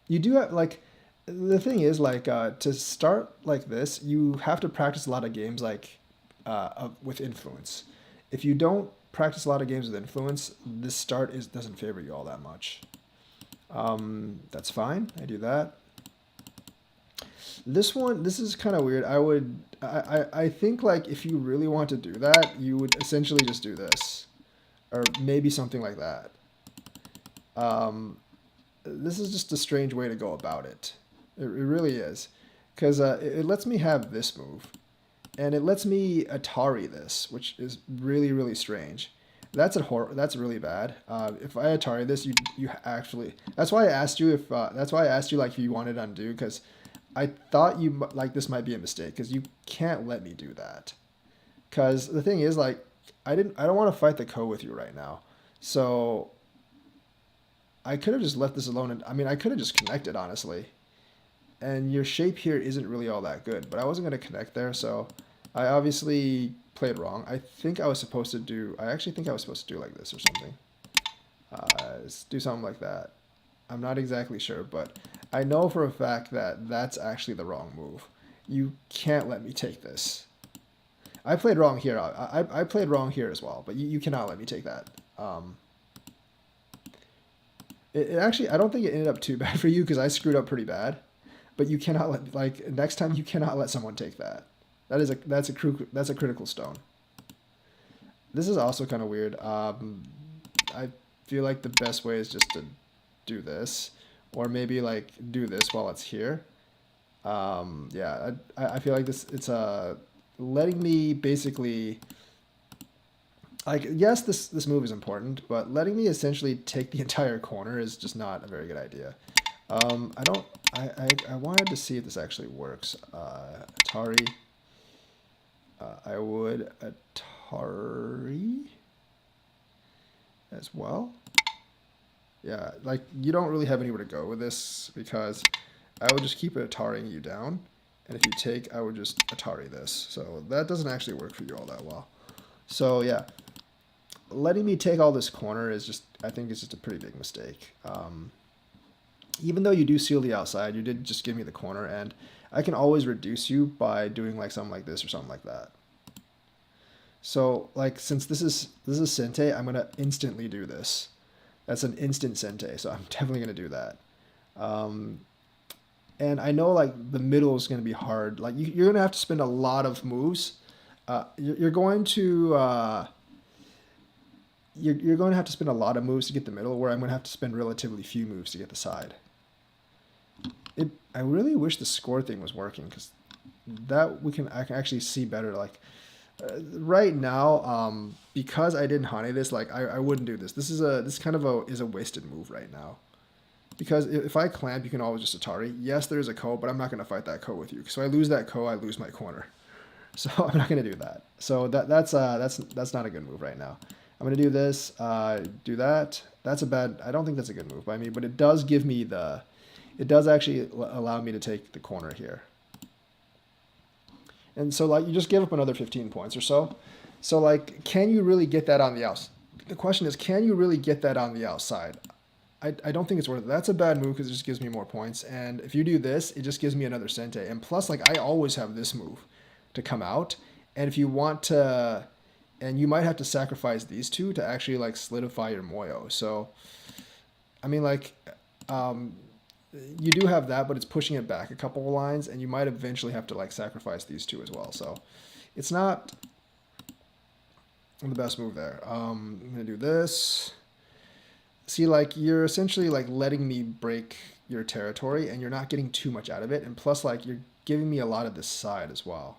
You do have like the thing is like to start like this, you have to practice a lot of games like with influence. If you don't practice a lot of games with influence, this start doesn't favor you all that much. That's fine. I do that. This is kind of weird. I think like if you really want to do that, you would essentially just do this, or maybe something like that. This is just a strange way to go about it. It really is, because it lets me have this move, and it lets me Atari this, which is really, really strange. That's really bad. If I Atari this, you actually. That's why I asked you if. That's why I asked you like if you wanted to undo, because I thought like this might be a mistake, because you can't let me do that. Because the thing is like I don't want to fight the Ko with you right now, so I could have just left this alone, and I mean I could have just connected honestly. And your shape here isn't really all that good, but I wasn't going to connect there, so I obviously played wrong. I actually think I was supposed to do like this or something. Do something like that. I'm not exactly sure, but I know for a fact that that's actually the wrong move. You can't let me take this. I played wrong here. I played wrong here as well, but you cannot let me take that. It actually, I don't think it ended up too bad for you because I screwed up pretty bad. But you cannot let, like, next time you cannot let someone take that. That's a critical stone. This is also kind of weird. I feel like the best way is just to do this, or maybe like do this while it's here. Yeah, I feel like it's letting me basically, like, yes, this move is important, but letting me essentially take the entire corner is just not a very good idea. I wanted to see if this actually works. Atari. I would Atari. as well. Yeah, like you don't really have anywhere to go with this because I would just keep Ataring you down. And if you take, I would just Atari this. So that doesn't actually work for you all that well. So yeah, letting me take all this corner is just, I think it's just a pretty big mistake. Even though you do seal the outside, you did just give me the corner, and I can always reduce you by doing like something like this or something like that. So like since this is Sente, I'm gonna instantly do this. That's an instant Sente, so I'm definitely gonna do that. Um, and I know like the middle is gonna be hard. Like you're gonna have to spend a lot of moves. You're going to you're going to have to spend a lot of moves to get the middle, where I'm going to have to spend relatively few moves to get the side. I really wish the score thing was working, because I can actually see better. Like right now, because I didn't honey this, like I wouldn't do this. This kind of is a wasted move right now. Because if I clamp, you can always just Atari. Yes, there's a ko, but I'm not going to fight that ko with you. So I lose that ko, I lose my corner. So I'm not going to do that. So that's not a good move right now. I'm going to do this, do that. That's a bad, I don't think that's a good move by me, but it does give me it does actually allow me to take the corner here. And so like you just give up another 15 points or so. So like, can you really get that on the outside? The question is, can you really get that on the outside? I don't think it's worth it. That's a bad move because it just gives me more points. And if you do this, it just gives me another Sente. And plus, like, I always have this move to come out. And if you want to, and you might have to sacrifice these two to actually like solidify your Moyo. So, I mean, like, you do have that, but it's pushing it back a couple of lines, and you might eventually have to like sacrifice these two as well. So, it's not the best move there. I'm gonna do this. See, like, you're essentially like letting me break your territory, and you're not getting too much out of it. And plus, like, you're giving me a lot of this side as well.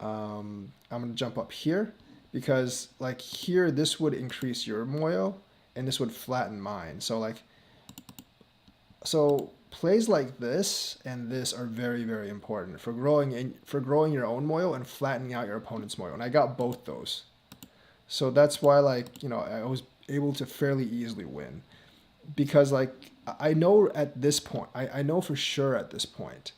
I'm going to jump up here because, like, here, this would increase your Moyo, and this would flatten mine. So, like, so plays like this and this are very, very important for growing your own Moyo and flattening out your opponent's Moyo. And I got both those. So that's why, like, you know, I was able to fairly easily win, because like I know at this point, I know for sure at this point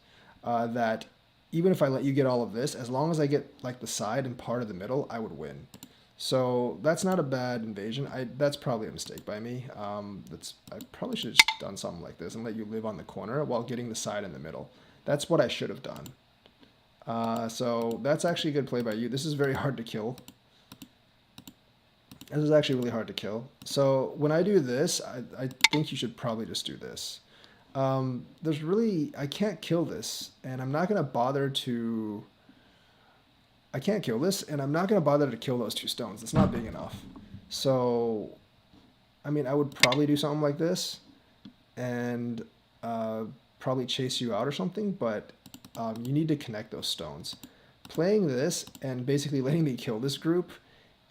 that even if I let you get all of this, as long as I get like the side and part of the middle, I would win. So that's not a bad invasion. That's probably a mistake by me. I probably should have just done something like this and let you live on the corner while getting the side in the middle. That's what I should have done. So that's actually a good play by you. This is very hard to kill. This is actually really hard to kill. So when I do this, I think you should probably just do this. I can't kill this, and I'm not going to bother to... I can't kill this, and I'm not going to bother to kill those two stones. It's not big enough. So, I mean, I would probably do something like this, and probably chase you out or something, but you need to connect those stones. Playing this and basically letting me kill this group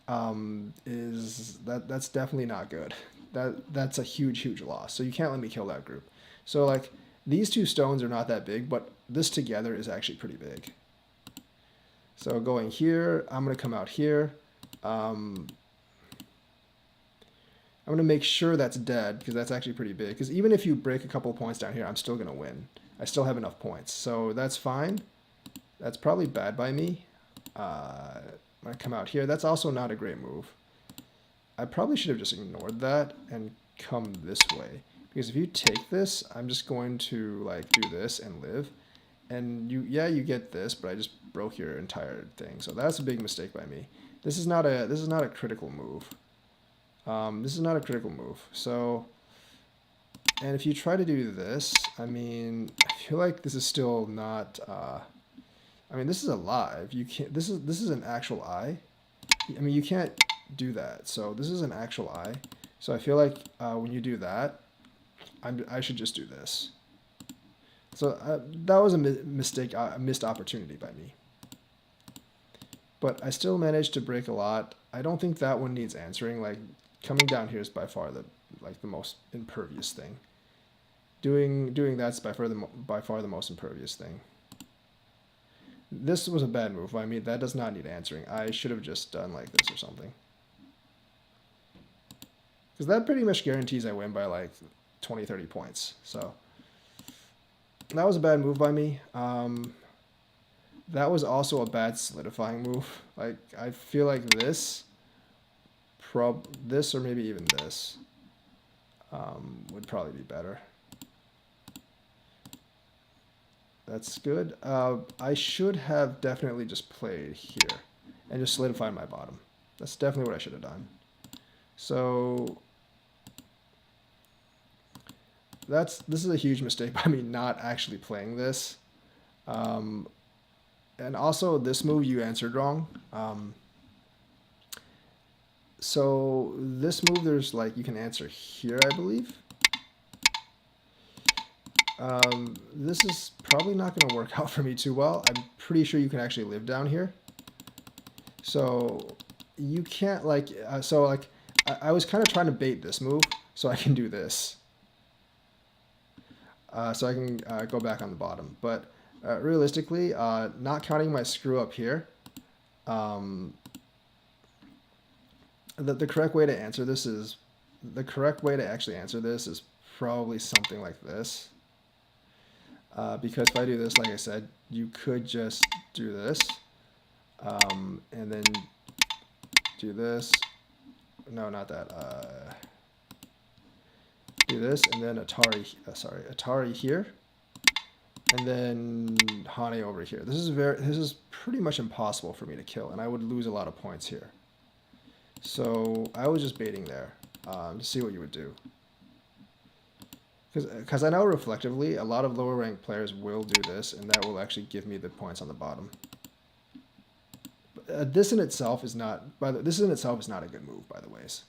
that's definitely not good. That's a huge loss. So you can't let me kill that group. So like these two stones are not that big, but this together is actually pretty big. So going here, I'm gonna come out here. I'm gonna make sure that's dead because that's actually pretty big. Because even if you break a couple of points down here, I'm still gonna win. I still have enough points, so that's fine. That's probably bad by me. I'm going to come out here. That's also not a great move. I probably should have just ignored that and come this way. Because if you take this, I'm just going to like do this and live. And you get this, but I just broke your entire thing. So that's a big mistake by me. This is not a critical move. This is not a critical move. So, and if you try to do this, I mean, I feel like this is still not... I mean, this is alive. You can't. This is an actual eye. I mean, you can't do that. So this is an actual eye. So I feel like when you do that, I should just do this. So that was a mistake, a missed opportunity by me. But I still managed to break a lot. I don't think that one needs answering. Like coming down here is by far the most impervious thing. Doing that's by far the most impervious thing. This was a bad move. I mean, that does not need answering. I should have just done like this or something. Because that pretty much guarantees I win by like 20, 30 points. So that was a bad move by me. That was also a bad solidifying move. Like, I feel like this, this or maybe even this would probably be better. That's good. I should have definitely just played here and just solidified my bottom. That's definitely what I should have done. So this is a huge mistake by me not actually playing this. And also this move you answered wrong. So this move, there's like, you can answer here, I believe. This is probably not going to work out for me too well. I'm pretty sure you can actually live down here. So you can't like, I was kind of trying to bait this move so I can do this. So I can go back on the bottom. But realistically, not counting my screw up here, the correct way to answer this is, probably something like this. Because if I do this, like I said, you could just do this, and then do this. No, not that. Do this, and then Atari here, and then Hane over here. This is pretty much impossible for me to kill, and I would lose a lot of points here. So I was just baiting there to see what you would do. Because I know reflectively, a lot of lower ranked players will do this, and that will actually give me the points on the bottom. This in itself is not a good move, by the ways.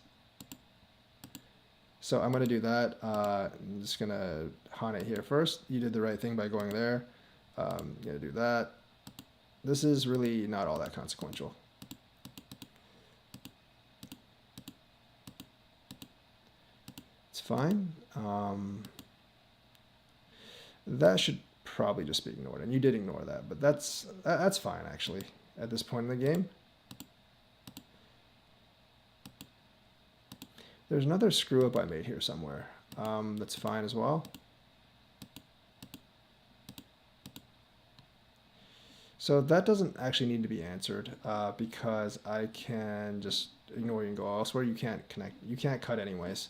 So I'm going to do that. I'm just going to Hane it here first. You did the right thing by going there. I'm going to do that. This is really not all that consequential. It's fine. That should probably just be ignored, and you did ignore that, but that's fine actually at this point in the game. There's another screw up I made here somewhere. That's fine as well. So that doesn't actually need to be answered because I can just ignore you and go elsewhere. You can't connect. You can't cut anyways.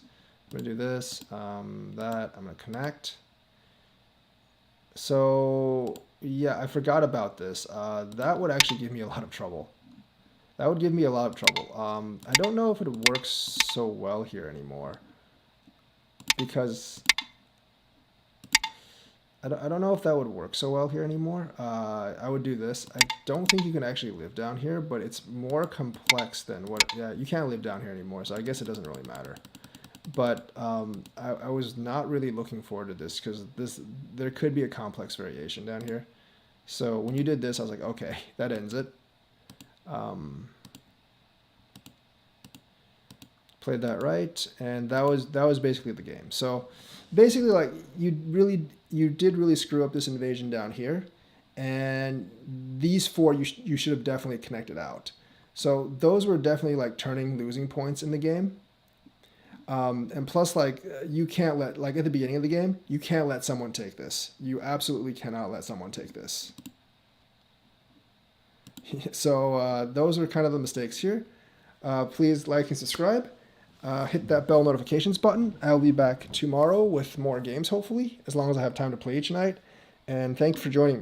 I'm gonna do this, that. I'm gonna connect. So yeah, I forgot about this. That would actually give me a lot of trouble. I don't know if it works so well here anymore because I don't know if that would work so well here anymore. I would do this. I don't think you can actually live down here, but it's more complex than what. Yeah, you can't live down here anymore, so I guess it doesn't really matter. But I was not really looking forward to this because there could be a complex variation down here. So when you did this, I was like, okay, that ends it. Played that right, and that was basically the game. So basically, like, you did really screw up this invasion down here, and these four you should have definitely connected out. So those were definitely like turning losing points in the game. And plus, like, you can't let, like, at the beginning of the game, you can't let someone take this. You absolutely cannot let someone take this. So those are kind of the mistakes here. Please like and subscribe. Hit that bell notifications button. I'll be back tomorrow with more games, hopefully, as long as I have time to play each night. And thanks for joining me.